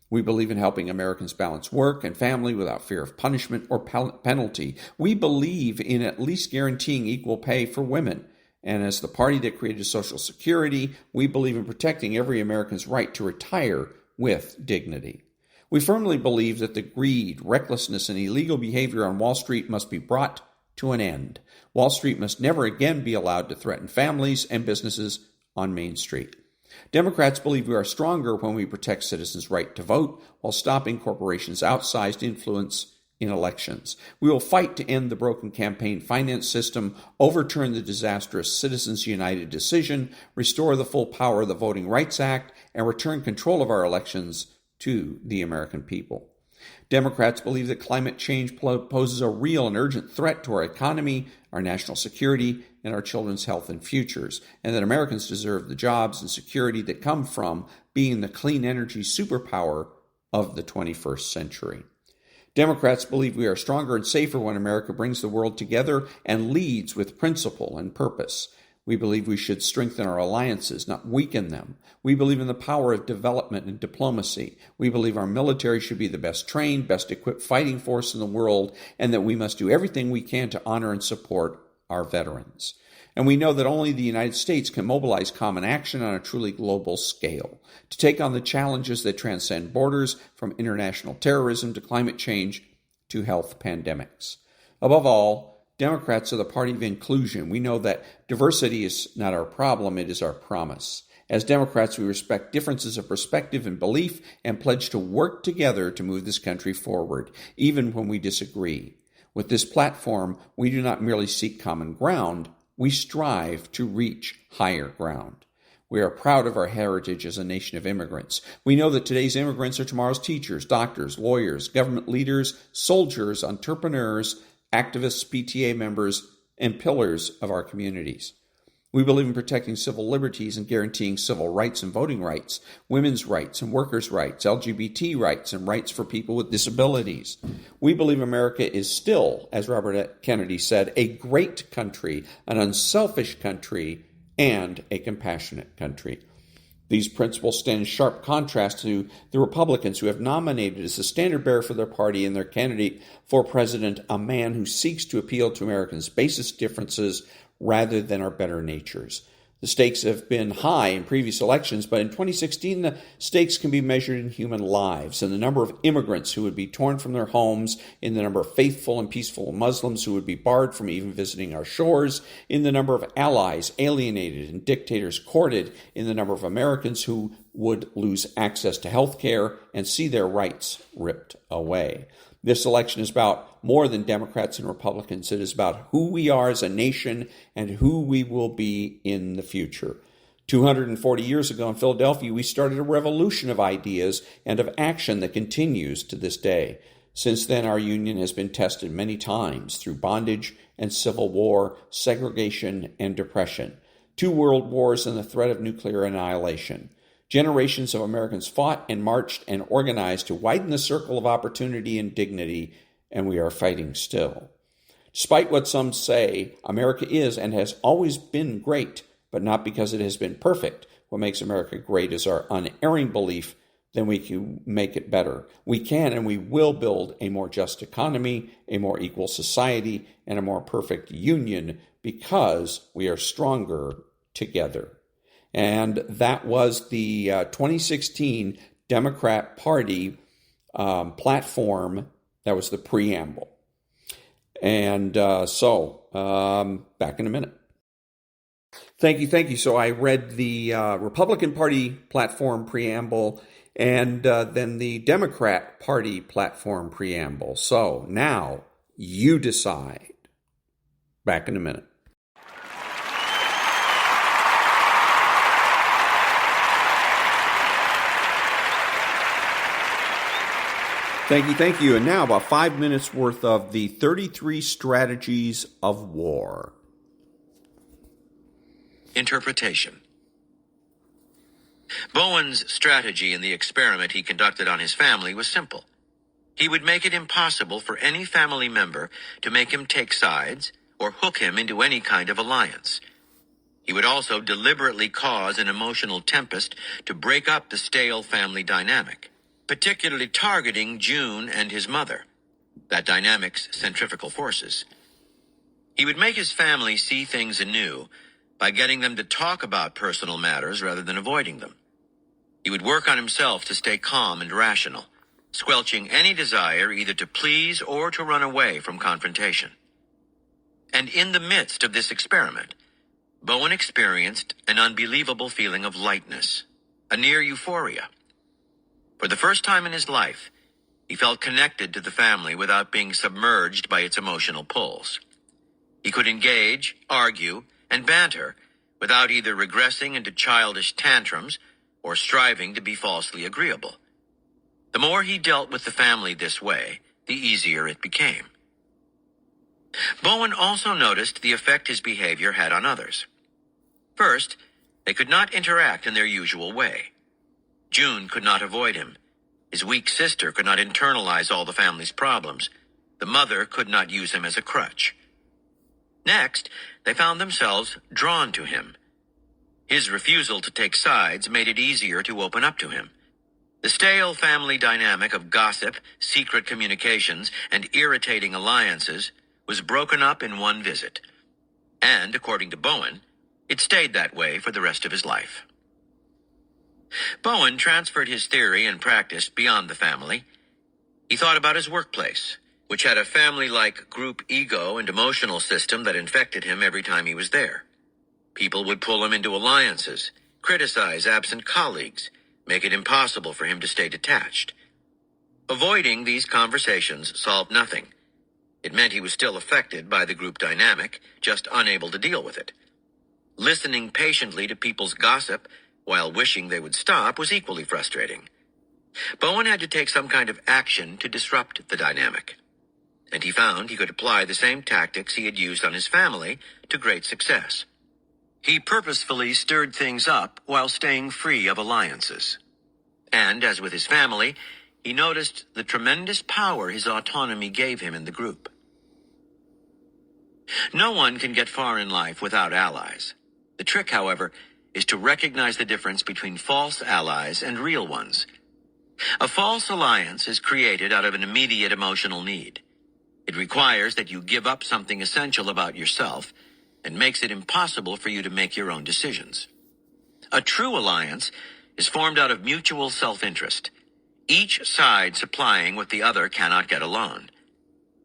We believe in helping Americans balance work and family without fear of punishment or penalty. We believe in at least guaranteeing equal pay for women. And as the party that created Social Security, we believe in protecting every American's right to retire with dignity. We firmly believe that the greed, recklessness, and illegal behavior on Wall Street must be brought to an end. Wall Street must never again be allowed to threaten families and businesses on Main Street. Democrats believe we are stronger when we protect citizens' right to vote while stopping corporations' outsized influence in elections. We will fight to end the broken campaign finance system, overturn the disastrous Citizens United decision, restore the full power of the Voting Rights Act, and return control of our elections to the American people. Democrats believe that climate change poses a real and urgent threat to our economy, our national security, and our children's health and futures, and that Americans deserve the jobs and security that come from being the clean energy superpower of the 21st century. Democrats believe we are stronger and safer when America brings the world together and leads with principle and purpose. We believe we should strengthen our alliances, not weaken them. We believe in the power of development and diplomacy. We believe our military should be the best trained, best equipped fighting force in the world, and that we must do everything we can to honor and support our veterans. And we know that only the United States can mobilize common action on a truly global scale to take on the challenges that transcend borders, from international terrorism to climate change to health pandemics. Above all, Democrats are the party of inclusion. We know that diversity is not our problem, it is our promise. As Democrats, we respect differences of perspective and belief and pledge to work together to move this country forward, even when we disagree. With this platform, we do not merely seek common ground, we strive to reach higher ground. We are proud of our heritage as a nation of immigrants. We know that today's immigrants are tomorrow's teachers, doctors, lawyers, government leaders, soldiers, entrepreneurs, activists, PTA members, and pillars of our communities. We believe in protecting civil liberties and guaranteeing civil rights and voting rights, women's rights and workers' rights, LGBT rights and rights for people with disabilities. We believe America is still, as Robert F. Kennedy said, a great country, an unselfish country, and a compassionate country. These principles stand in sharp contrast to the Republicans, who have nominated as the standard bearer for their party and their candidate for president a man who seeks to appeal to Americans' basest differences rather than our better natures. The stakes have been high in previous elections, but in 2016, the stakes can be measured in human lives, in the number of immigrants who would be torn from their homes, in the number of faithful and peaceful Muslims who would be barred from even visiting our shores, in the number of allies alienated and dictators courted, in the number of Americans who would lose access to health care and see their rights ripped away. This election is about more than Democrats and Republicans. It is about who we are as a nation and who we will be in the future. 240 years ago in Philadelphia, we started a revolution of ideas and of action that continues to this day. Since then, our union has been tested many times through bondage and civil war, segregation and depression, 2 world wars and the threat of nuclear annihilation. Generations of Americans fought and marched and organized to widen the circle of opportunity and dignity, and we are fighting still. Despite what some say, America is and has always been great, but not because it has been perfect. What makes America great is our unerring belief that we can make it better. We can and we will build a more just economy, a more equal society, and a more perfect union because we are stronger together. And that was the 2016 Democrat Party platform. That was the preamble. And back in a minute. Thank you. So I read the Republican Party platform preamble and then the Democrat Party platform preamble. So now you decide. Back in a minute. Thank you. And now about 5 minutes worth of the 33 strategies of war. Interpretation. Bowen's strategy in the experiment he conducted on his family was simple. He would make it impossible for any family member to make him take sides or hook him into any kind of alliance. He would also deliberately cause an emotional tempest to break up the stale family dynamic, particularly targeting June and his mother, that dynamic's centrifugal forces. He would make his family see things anew by getting them to talk about personal matters rather than avoiding them. He would work on himself to stay calm and rational, squelching any desire either to please or to run away from confrontation. And in the midst of this experiment, Bowen experienced an unbelievable feeling of lightness, a near euphoria. For the first time in his life, he felt connected to the family without being submerged by its emotional pulls. He could engage, argue, and banter without either regressing into childish tantrums or striving to be falsely agreeable. The more he dealt with the family this way, the easier it became. Bowen also noticed the effect his behavior had on others. First, they could not interact in their usual way. June could not avoid him. His weak sister could not internalize all the family's problems. The mother could not use him as a crutch. Next, they found themselves drawn to him. His refusal to take sides made it easier to open up to him. The stale family dynamic of gossip, secret communications, and irritating alliances was broken up in one visit. And, according to Bowen, it stayed that way for the rest of his life. Bowen transferred his theory and practice beyond the family. He thought about his workplace, which had a family-like group ego and emotional system that infected him every time he was there. People would pull him into alliances, criticize absent colleagues, make it impossible for him to stay detached. Avoiding these conversations solved nothing. It meant he was still affected by the group dynamic, just unable to deal with it. Listening patiently to people's gossip while wishing they would stop was equally frustrating. Bowen had to take some kind of action to disrupt the dynamic, and he found he could apply the same tactics he had used on his family to great success. He purposefully stirred things up while staying free of alliances. And, as with his family, he noticed the tremendous power his autonomy gave him in the group. No one can get far in life without allies. The trick, however, is to recognize the difference between false allies and real ones. A false alliance is created out of an immediate emotional need. It requires that you give up something essential about yourself and makes it impossible for you to make your own decisions. A true alliance is formed out of mutual self-interest, each side supplying what the other cannot get alone.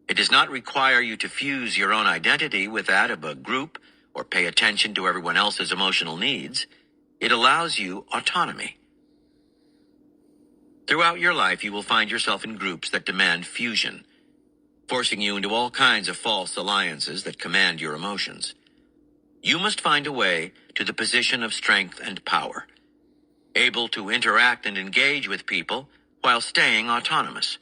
It does not require you to fuse your own identity with that of a group or pay attention to everyone else's emotional needs. It allows you autonomy. Throughout your life, you will find yourself in groups that demand fusion, forcing you into all kinds of false alliances that command your emotions. You must find a way to the position of strength and power, able to interact and engage with people while staying autonomous.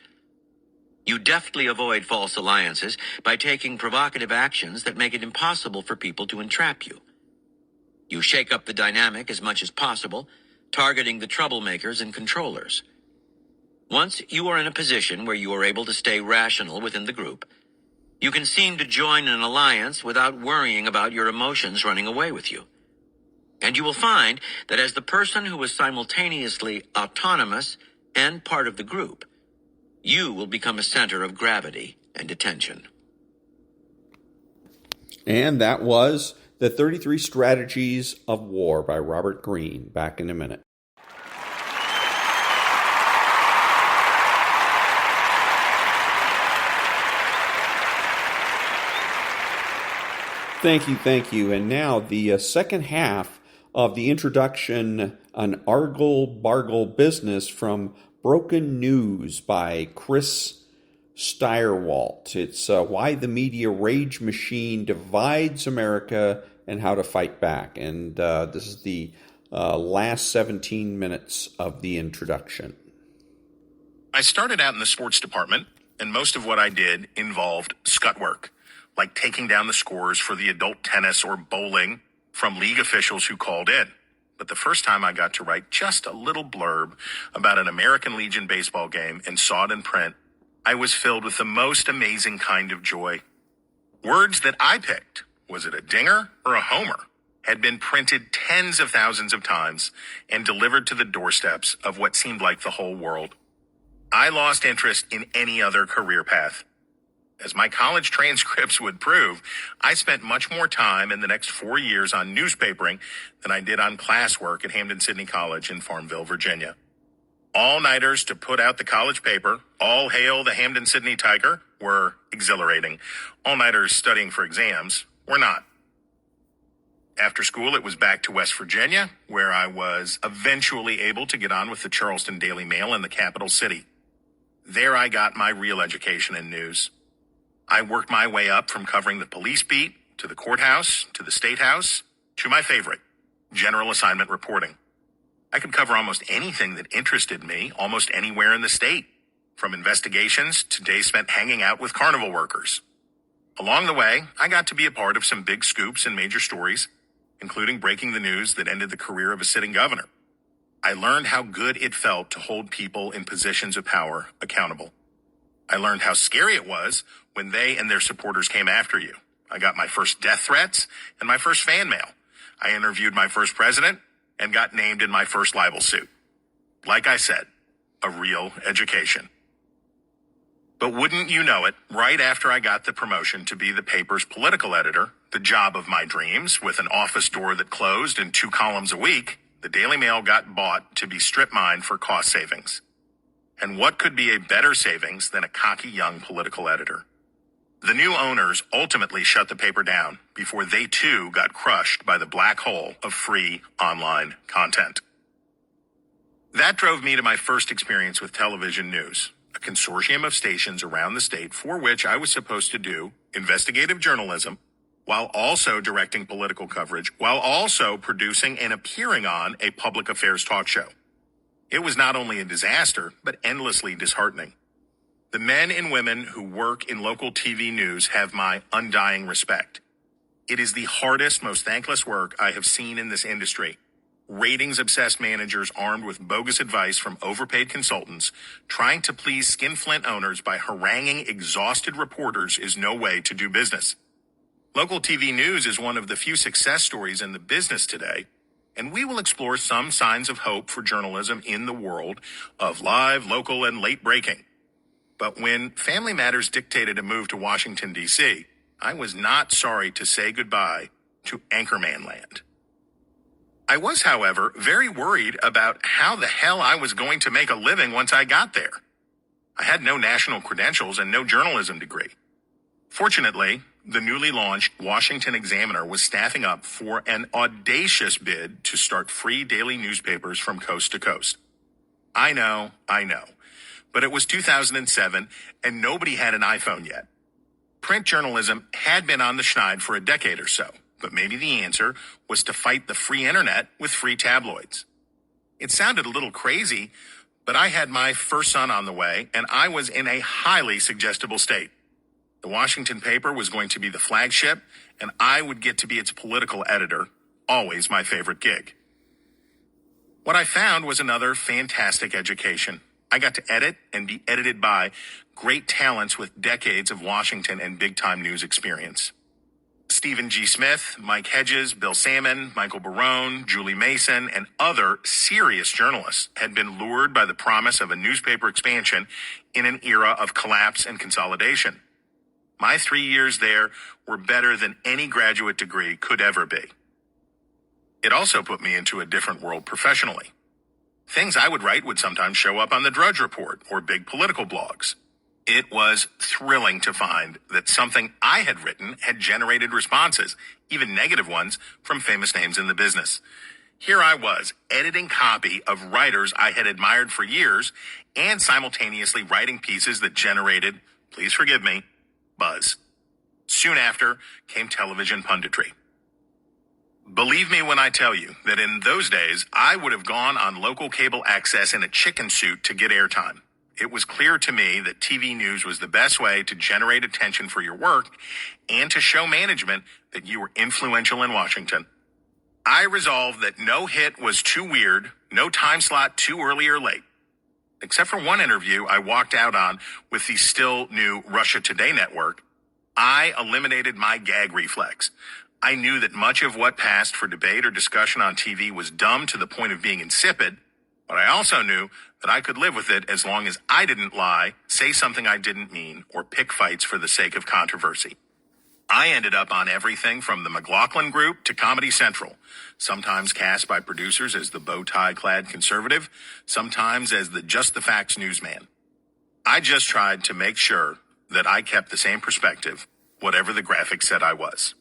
You deftly avoid false alliances by taking provocative actions that make it impossible for people to entrap you. You shake up the dynamic as much as possible, targeting the troublemakers and controllers. Once you are in a position where you are able to stay rational within the group, you can seem to join an alliance without worrying about your emotions running away with you. And you will find that as the person who is simultaneously autonomous and part of the group, you will become a center of gravity and attention. And that was The 33 Strategies of War by Robert Greene. Back in a minute. Thank you. And now the second half of the introduction on Argle-Bargle Business from Broken News by Chris Steyerwalt. It's Why the Media Rage Machine Divides America and How to Fight Back. And this is the last 17 minutes of the introduction. I started out in the sports department, and most of what I did involved scut work, like taking down the scores for the adult tennis or bowling from league officials who called in. But the first time I got to write just a little blurb about an American Legion baseball game and saw it in print, I was filled with the most amazing kind of joy. Words that I picked, was it a dinger or a homer, had been printed tens of thousands of times and delivered to the doorsteps of what seemed like the whole world. I lost interest in any other career path. As my college transcripts would prove, I spent much more time in the next 4 years on newspapering than I did on classwork at Hampden-Sydney College in Farmville, Virginia. All-nighters to put out the college paper, all hail the Hampden-Sydney Tiger, were exhilarating. All-nighters studying for exams were not. After school, it was back to West Virginia, where I was eventually able to get on with the Charleston Daily Mail in the capital city. There I got my real education in news. I worked my way up from covering the police beat, to the courthouse, to the state house, to my favorite, general assignment reporting. I could cover almost anything that interested me, almost anywhere in the state, from investigations to days spent hanging out with carnival workers. Along the way, I got to be a part of some big scoops and major stories, including breaking the news that ended the career of a sitting governor. I learned how good it felt to hold people in positions of power accountable. I learned how scary it was when they and their supporters came after you. I got my first death threats and my first fan mail. I interviewed my first president and got named in my first libel suit. Like I said, a real education. But wouldn't you know it, right after I got the promotion to be the paper's political editor, the job of my dreams, with an office door that closed and 2 columns a week, the Daily Mail got bought to be strip mined for cost savings. And what could be a better savings than a cocky young political editor? The new owners ultimately shut the paper down before they too got crushed by the black hole of free online content. That drove me to my first experience with television news, a consortium of stations around the state for which I was supposed to do investigative journalism while also directing political coverage, while also producing and appearing on a public affairs talk show. It was not only a disaster, but endlessly disheartening. The men and women who work in local TV news have my undying respect. It is the hardest, most thankless work I have seen in this industry. Ratings-obsessed managers armed with bogus advice from overpaid consultants, trying to please skinflint owners by haranguing exhausted reporters is no way to do business. Local TV news is one of the few success stories in the business today, and we will explore some signs of hope for journalism in the world of live, local, and late breaking. But when Family Matters dictated a move to Washington, D.C., I was not sorry to say goodbye to Anchorman Land. I was, however, very worried about how the hell I was going to make a living once I got there. I had no national credentials and no journalism degree. Fortunately, the newly launched Washington Examiner was staffing up for an audacious bid to start free daily newspapers from coast to coast. I know. But it was 2007 and nobody had an iPhone yet. Print journalism had been on the schneid for a decade or so, but maybe the answer was to fight the free internet with free tabloids. It sounded a little crazy, But I had my first son on the way, and I was in a highly suggestible state. The Washington paper was going to be the flagship, and I would get to be its political editor, always my favorite gig. What I found was another fantastic education. I got to edit and be edited by great talents with decades of Washington and big-time news experience. Stephen G. Smith, Mike Hedges, Bill Salmon, Michael Barron, Julie Mason, and other serious journalists had been lured by the promise of a newspaper expansion in an era of collapse and consolidation. My 3 years there were better than any graduate degree could ever be. It also put me into a different world professionally. Things I would write would sometimes show up on the Drudge Report or big political blogs. It was thrilling to find that something I had written had generated responses, even negative ones, from famous names in the business. Here I was, editing copy of writers I had admired for years and simultaneously writing pieces that generated, please forgive me, buzz. Soon after came television punditry. Believe me when I tell you that in those days, I would have gone on local cable access in a chicken suit to get airtime. It was clear to me that TV news was the best way to generate attention for your work and to show management that you were influential in Washington. I resolved that no hit was too weird, no time slot too early or late. Except for one interview I walked out on with the still new Russia Today network, I eliminated my gag reflex. I knew that much of what passed for debate or discussion on TV was dumb to the point of being insipid, but I also knew that I could live with it as long as I didn't lie, say something I didn't mean, or pick fights for the sake of controversy. I ended up on everything from the McLaughlin Group to Comedy Central, sometimes cast by producers as the bow-tie-clad conservative, sometimes as the Just the Facts newsman. I just tried to make sure that I kept the same perspective, whatever the graphics said I was.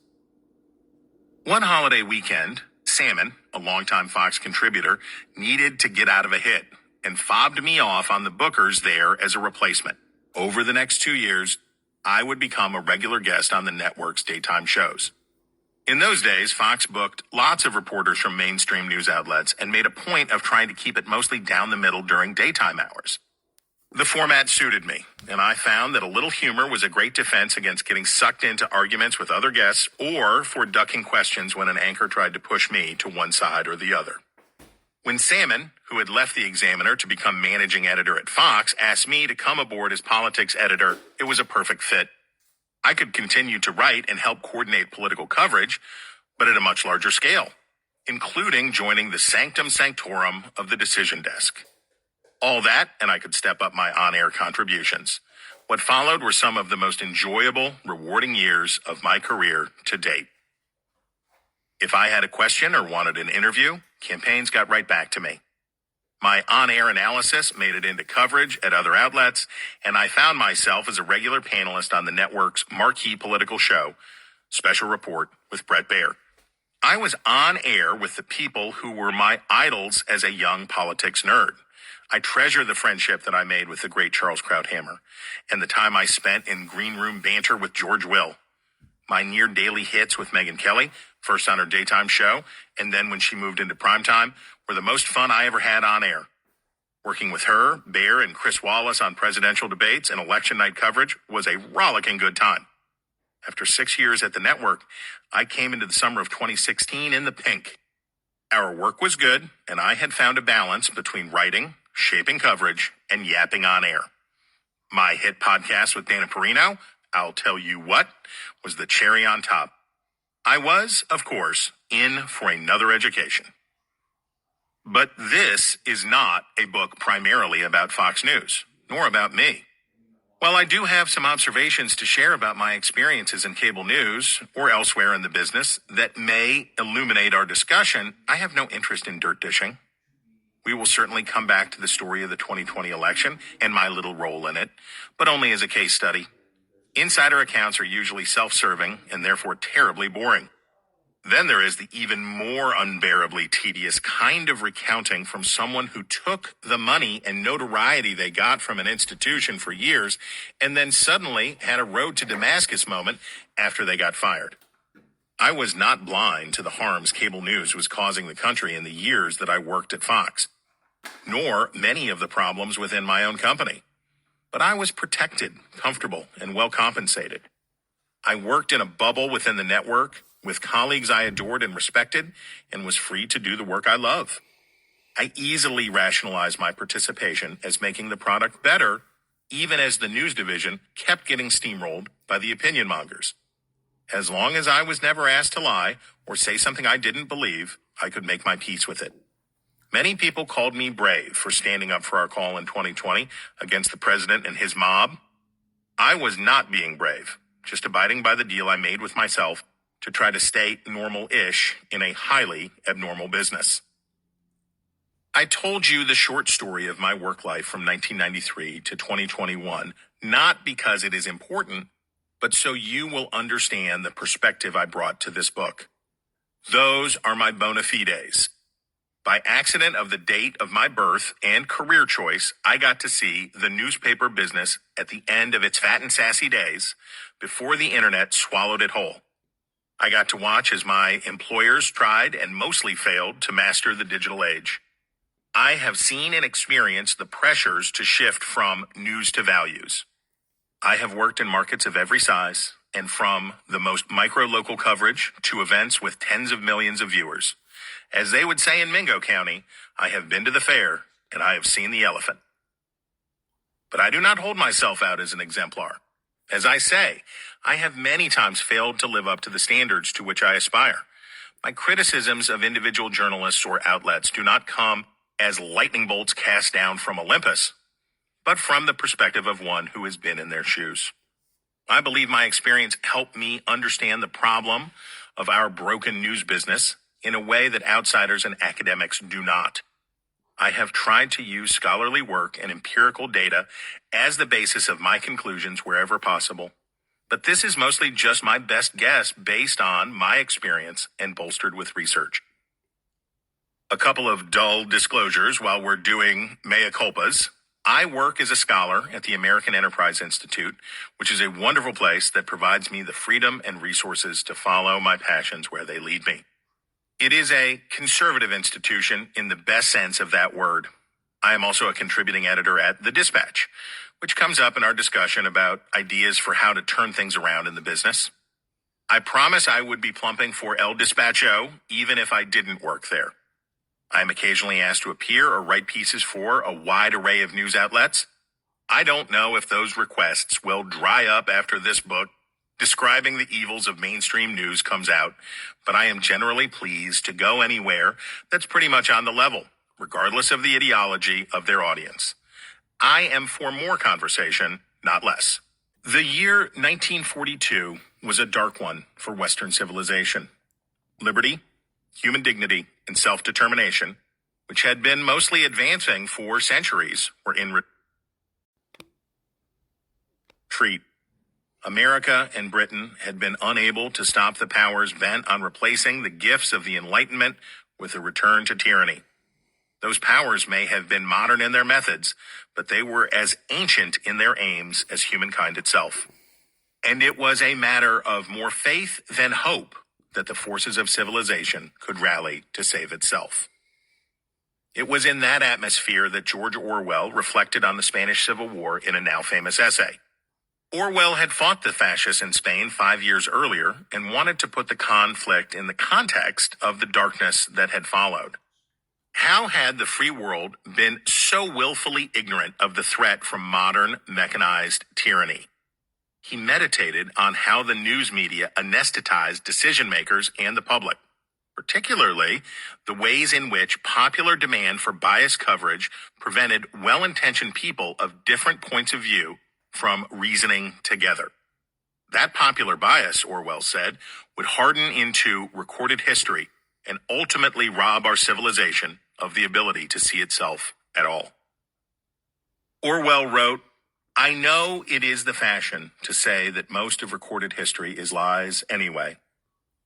One holiday weekend, Salmon, a longtime Fox contributor, needed to get out of a hit and fobbed me off on the bookers there as a replacement. Over the next 2 years, I would become a regular guest on the network's daytime shows. In those days, Fox booked lots of reporters from mainstream news outlets and made a point of trying to keep it mostly down the middle during daytime hours. The format suited me, and I found that a little humor was a great defense against getting sucked into arguments with other guests or for ducking questions when an anchor tried to push me to one side or the other. When Salmon, who had left the Examiner to become managing editor at Fox, asked me to come aboard as politics editor, it was a perfect fit. I could continue to write and help coordinate political coverage, but at a much larger scale, including joining the sanctum sanctorum of the decision desk. All that, and I could step up my on-air contributions. What followed were some of the most enjoyable, rewarding years of my career to date. If I had a question or wanted an interview, campaigns got right back to me. My on-air analysis made it into coverage at other outlets, and I found myself as a regular panelist on the network's marquee political show, Special Report with Bret Baier. I was on air with the people who were my idols as a young politics nerd. I treasure the friendship that I made with the great Charles Krauthammer and the time I spent in green room banter with George Will. My near daily hits with Megyn Kelly, first on her daytime show, and then when she moved into primetime, were the most fun I ever had on air. Working with her, Baier, and Chris Wallace on presidential debates and election night coverage was a rollicking good time. After 6 years at the network, I came into the summer of 2016 in the pink. Our work was good, and I had found a balance between writing, shaping coverage, and yapping on air. My hit podcast with Dana Perino, I'll Tell You What, was the cherry on top. I was, of course, in for another education. But this is not a book primarily about Fox News, nor about me. While I do have some observations to share about my experiences in cable news or elsewhere in the business that may illuminate our discussion, I have no interest in dirt dishing. We will certainly come back to the story of the 2020 election and my little role in it, but only as a case study. Insider accounts are usually self-serving and therefore terribly boring. Then there is the even more unbearably tedious kind of recounting from someone who took the money and notoriety they got from an institution for years and then suddenly had a road to Damascus moment after they got fired. I was not blind to the harms cable news was causing the country in the years that I worked at Fox. nor many of the problems within my own company. But I was protected, comfortable, and well compensated. I worked in a bubble within the network with colleagues I adored and respected, and was free to do the work I love. I easily rationalized my participation as making the product better, even as the news division kept getting steamrolled by the opinion mongers. As long as I was never asked to lie or say something I didn't believe, I could make my peace with it. Many people called me brave for standing up for our call in 2020 against the president and his mob. I was not being brave, just abiding by the deal I made with myself to try to stay normal-ish in a highly abnormal business. I told you the short story of my work life from 1993 to 2021, not because it is important, but so you will understand the perspective I brought to this book. Those are my bona fides. By accident of the date of my birth and career choice, I got to see the newspaper business at the end of its fat and sassy days before the internet swallowed it whole. I got to watch as my employers tried and mostly failed to master the digital age. I have seen and experienced the pressures to shift from news to values. I have worked in markets of every size, and from the most micro-local coverage to events with tens of millions of viewers. As they would say in Mingo County, I have been to the fair, and I have seen the elephant. But I do not hold myself out as an exemplar. As I say, I have many times failed to live up to the standards to which I aspire. My criticisms of individual journalists or outlets do not come as lightning bolts cast down from Olympus, but from the perspective of one who has been in their shoes. I believe my experience helped me understand the problem of our broken news business in a way that outsiders and academics do not. I have tried to use scholarly work and empirical data as the basis of my conclusions wherever possible, but this is mostly just my best guess based on my experience and bolstered with research. A couple of dull disclosures while we're doing mea culpas. I work as a scholar at the American Enterprise Institute, which is a wonderful place that provides me the freedom and resources to follow my passions where they lead me. It is a conservative institution in the best sense of that word. I am also a contributing editor at The Dispatch, which comes up in our discussion about ideas for how to turn things around in the business. I promise I would be plumping for El Despacho even if I didn't work there. I am occasionally asked to appear or write pieces for a wide array of news outlets. I don't know if those requests will dry up after this book describing the evils of mainstream news comes out, but I am generally pleased to go anywhere that's pretty much on the level, regardless of the ideology of their audience. I am for more conversation, not less. The year 1942 was a dark one for Western civilization. Liberty, human dignity, and self-determination, which had been mostly advancing for centuries, were in retreat. America and Britain had been unable to stop the powers bent on replacing the gifts of the Enlightenment with a return to tyranny. Those powers may have been modern in their methods, but they were as ancient in their aims as humankind itself. And it was a matter of more faith than hope that the forces of civilization could rally to save itself. It was in that atmosphere that George Orwell reflected on the Spanish Civil War in a now famous essay. Orwell had fought the fascists in Spain 5 years earlier and wanted to put the conflict in the context of the darkness that had followed. How had the free world been so willfully ignorant of the threat from modern mechanized tyranny? He meditated on how the news media anesthetized decision makers and the public, particularly the ways in which popular demand for biased coverage prevented well-intentioned people of different points of view from reasoning together. That popular bias, Orwell said, would harden into recorded history and ultimately rob our civilization of the ability to see itself at all. Orwell wrote, "I know it is the fashion to say that most of recorded history is lies anyway.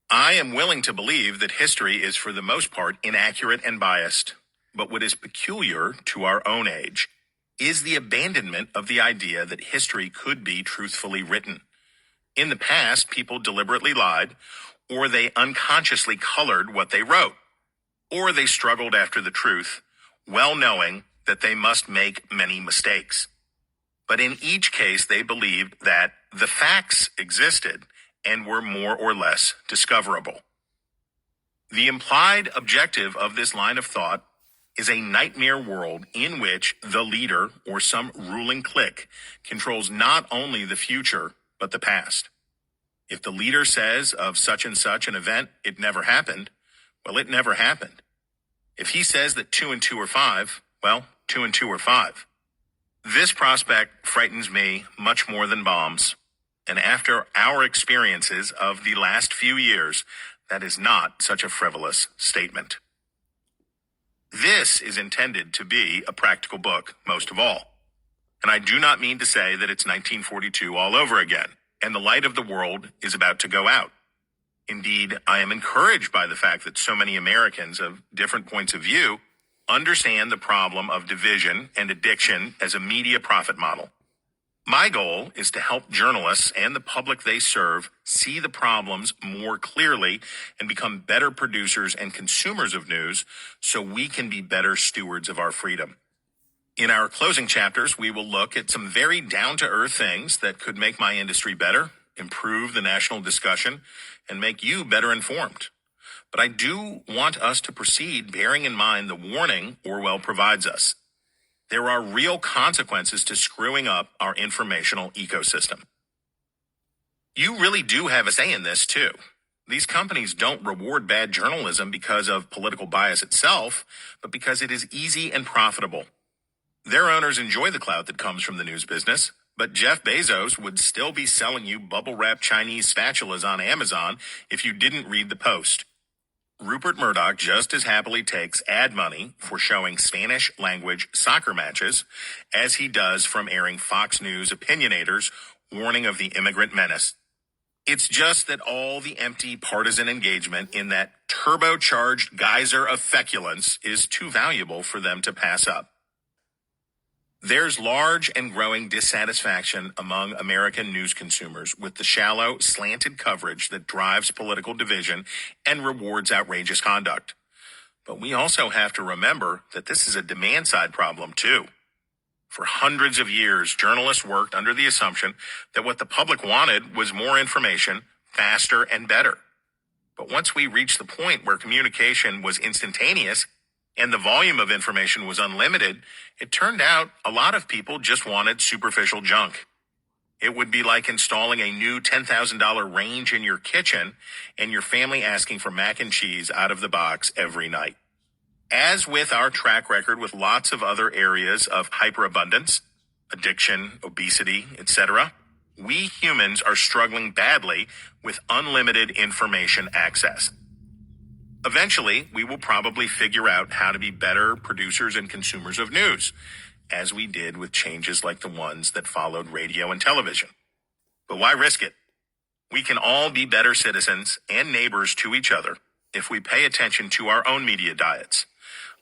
I am willing to believe that history is for the most part inaccurate and biased, but what is peculiar to our own age is the abandonment of the idea that history could be truthfully written. In the past, people deliberately lied, or they unconsciously colored what they wrote, or they struggled after the truth, well knowing that they must make many mistakes. But in each case, they believed that the facts existed and were more or less discoverable. The implied objective of this line of thought is a nightmare world in which the leader or some ruling clique controls not only the future, but the past. If the leader says of such and such an event, it never happened, well, it never happened. If he says that 2 and 2 are 5, well, 2 and 2 are 5. This prospect frightens me much more than bombs. And after our experiences of the last few years, that is not such a frivolous statement. This is intended to be a practical book, most of all. And I do not mean to say that it's 1942 all over again, and the light of the world is about to go out. Indeed, I am encouraged by the fact that so many Americans of different points of view understand the problem of division and addiction as a media profit model. My goal is to help journalists and the public they serve see the problems more clearly and become better producers and consumers of news so we can be better stewards of our freedom. In our closing chapters, we will look at some very down-to-earth things that could make my industry better, improve the national discussion, and make you better informed. But I do want us to proceed bearing in mind the warning Orwell provides us. There are real consequences to screwing up our informational ecosystem. You really do have a say in this, too. These companies don't reward bad journalism because of political bias itself, but because it is easy and profitable. Their owners enjoy the clout that comes from the news business, but Jeff Bezos would still be selling you bubble-wrapped Chinese spatulas on Amazon if you didn't read the Post. Rupert Murdoch just as happily takes ad money for showing Spanish-language soccer matches as he does from airing Fox News opinionators warning of the immigrant menace. It's just that all the empty partisan engagement in that turbocharged geyser of feculence is too valuable for them to pass up. There's large and growing dissatisfaction among American news consumers with the shallow, slanted coverage that drives political division and rewards outrageous conduct. But we also have to remember that this is a demand-side problem, too. For hundreds of years, journalists worked under the assumption that what the public wanted was more information, faster, and better. But once we reached the point where communication was instantaneous, and the volume of information was unlimited, it turned out a lot of people just wanted superficial junk. It would be like installing a new $10,000 range in your kitchen and your family asking for mac and cheese out of the box every night. As with our track record with lots of other areas of hyperabundance, addiction, obesity, etc., we humans are struggling badly with unlimited information access. Eventually, we will probably figure out how to be better producers and consumers of news, as we did with changes like the ones that followed radio and television. But why risk it? We can all be better citizens and neighbors to each other if we pay attention to our own media diets.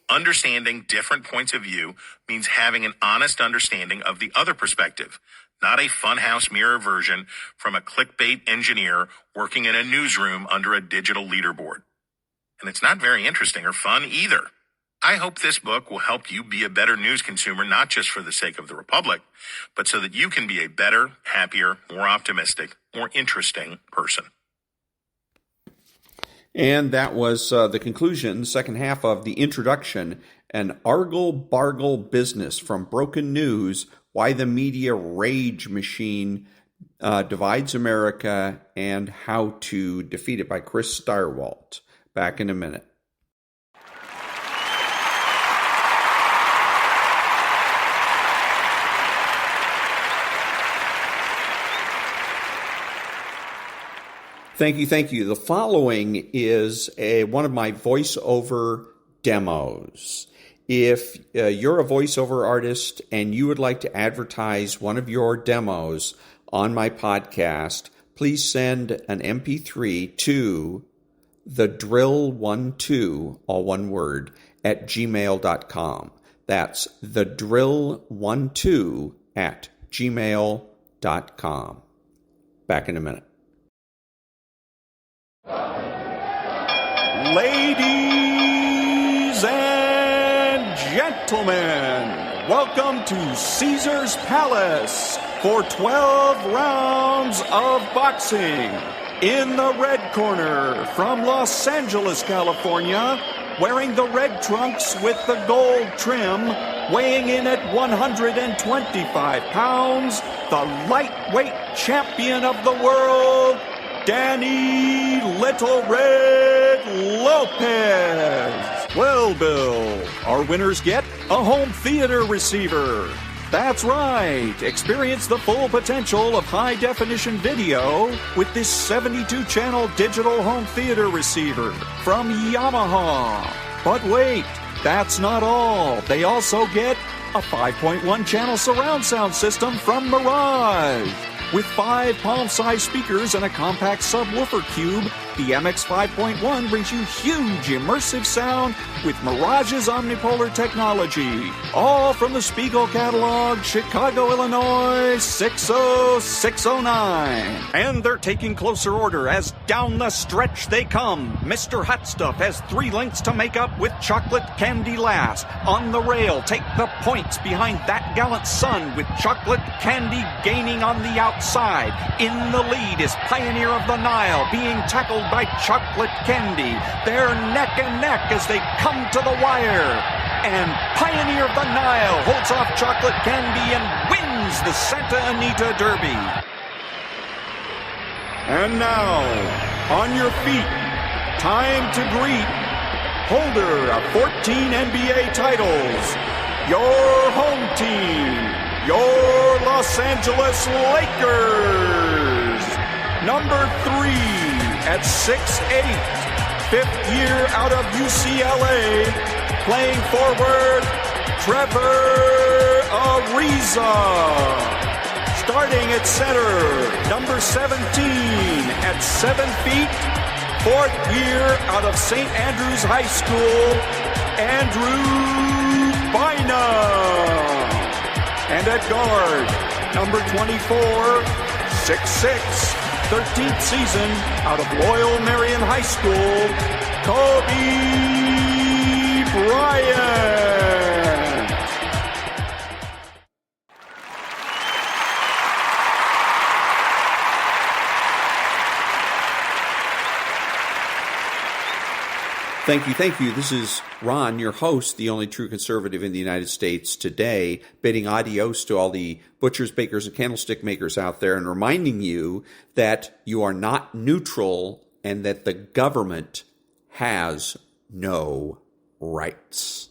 Understanding different points of view means having an honest understanding of the other perspective, not a funhouse mirror version from a clickbait engineer working in a newsroom under a digital leaderboard. And it's not very interesting or fun either. I hope this book will help you be a better news consumer, not just for the sake of the Republic, but so that you can be a better, happier, more optimistic, more interesting person. And that was the conclusion, second half of the introduction, an argle-bargle business from Broken News, Why the Media Rage Machine Divides America and How to Defeat It by Chris Stirewalt. Back in a minute. Thank you. The following is one of my voiceover demos. If you're a voiceover artist and you would like to advertise one of your demos on my podcast, please send an MP3 to thedrill12, all one word, at gmail.com. That's thedrill12 at gmail.com. Back in a minute. Ladies and gentlemen, gentlemen, welcome to Caesar's Palace for 12 rounds of boxing. In the red corner, from Los Angeles, California, wearing the red trunks with the gold trim, weighing in at 125 pounds, the lightweight champion of the world, Danny Little Red Lopez. Well, Bill, our winners get a home theater receiver. That's right. Experience the full potential of high-definition video with this 72-channel digital home theater receiver from Yamaha. But wait, that's not all. They also get a 5.1-channel surround sound system from Mirage. With 5 palm-sized speakers and a compact subwoofer cube, the MX 5.1 brings you huge immersive sound with Mirage's omnipolar technology. All from the Spiegel catalog, Chicago, Illinois, 60609. And they're taking closer order as down the stretch they come. Mr. Hot Stuff has 3 lengths to make up with chocolate candy last. On the rail, take the points behind that gallant son with chocolate candy gaining on the outside. In the lead is Pioneer of the Nile being tackled by chocolate candy. They're neck and neck as they come to the wire. And Pioneer of the Nile holds off chocolate candy and wins the Santa Anita Derby. And now, on your feet, time to greet holder of 14 NBA titles, your home team, your Los Angeles Lakers. Number 3 at 6'8", 5th year out of UCLA, playing forward, Trevor Ariza. Starting at center, number 17 at 7 feet, 4th year out of St. Andrews High School, Andrew Bynum. And at guard, number 24, 6'6", 13th season out of Loyal Marion High School, Kobe Bryant. Thank you. This is Ron, your host, the only true conservative in the United States today, bidding adios to all the butchers, bakers, and candlestick makers out there and reminding you that you are not neutral and that the government has no rights.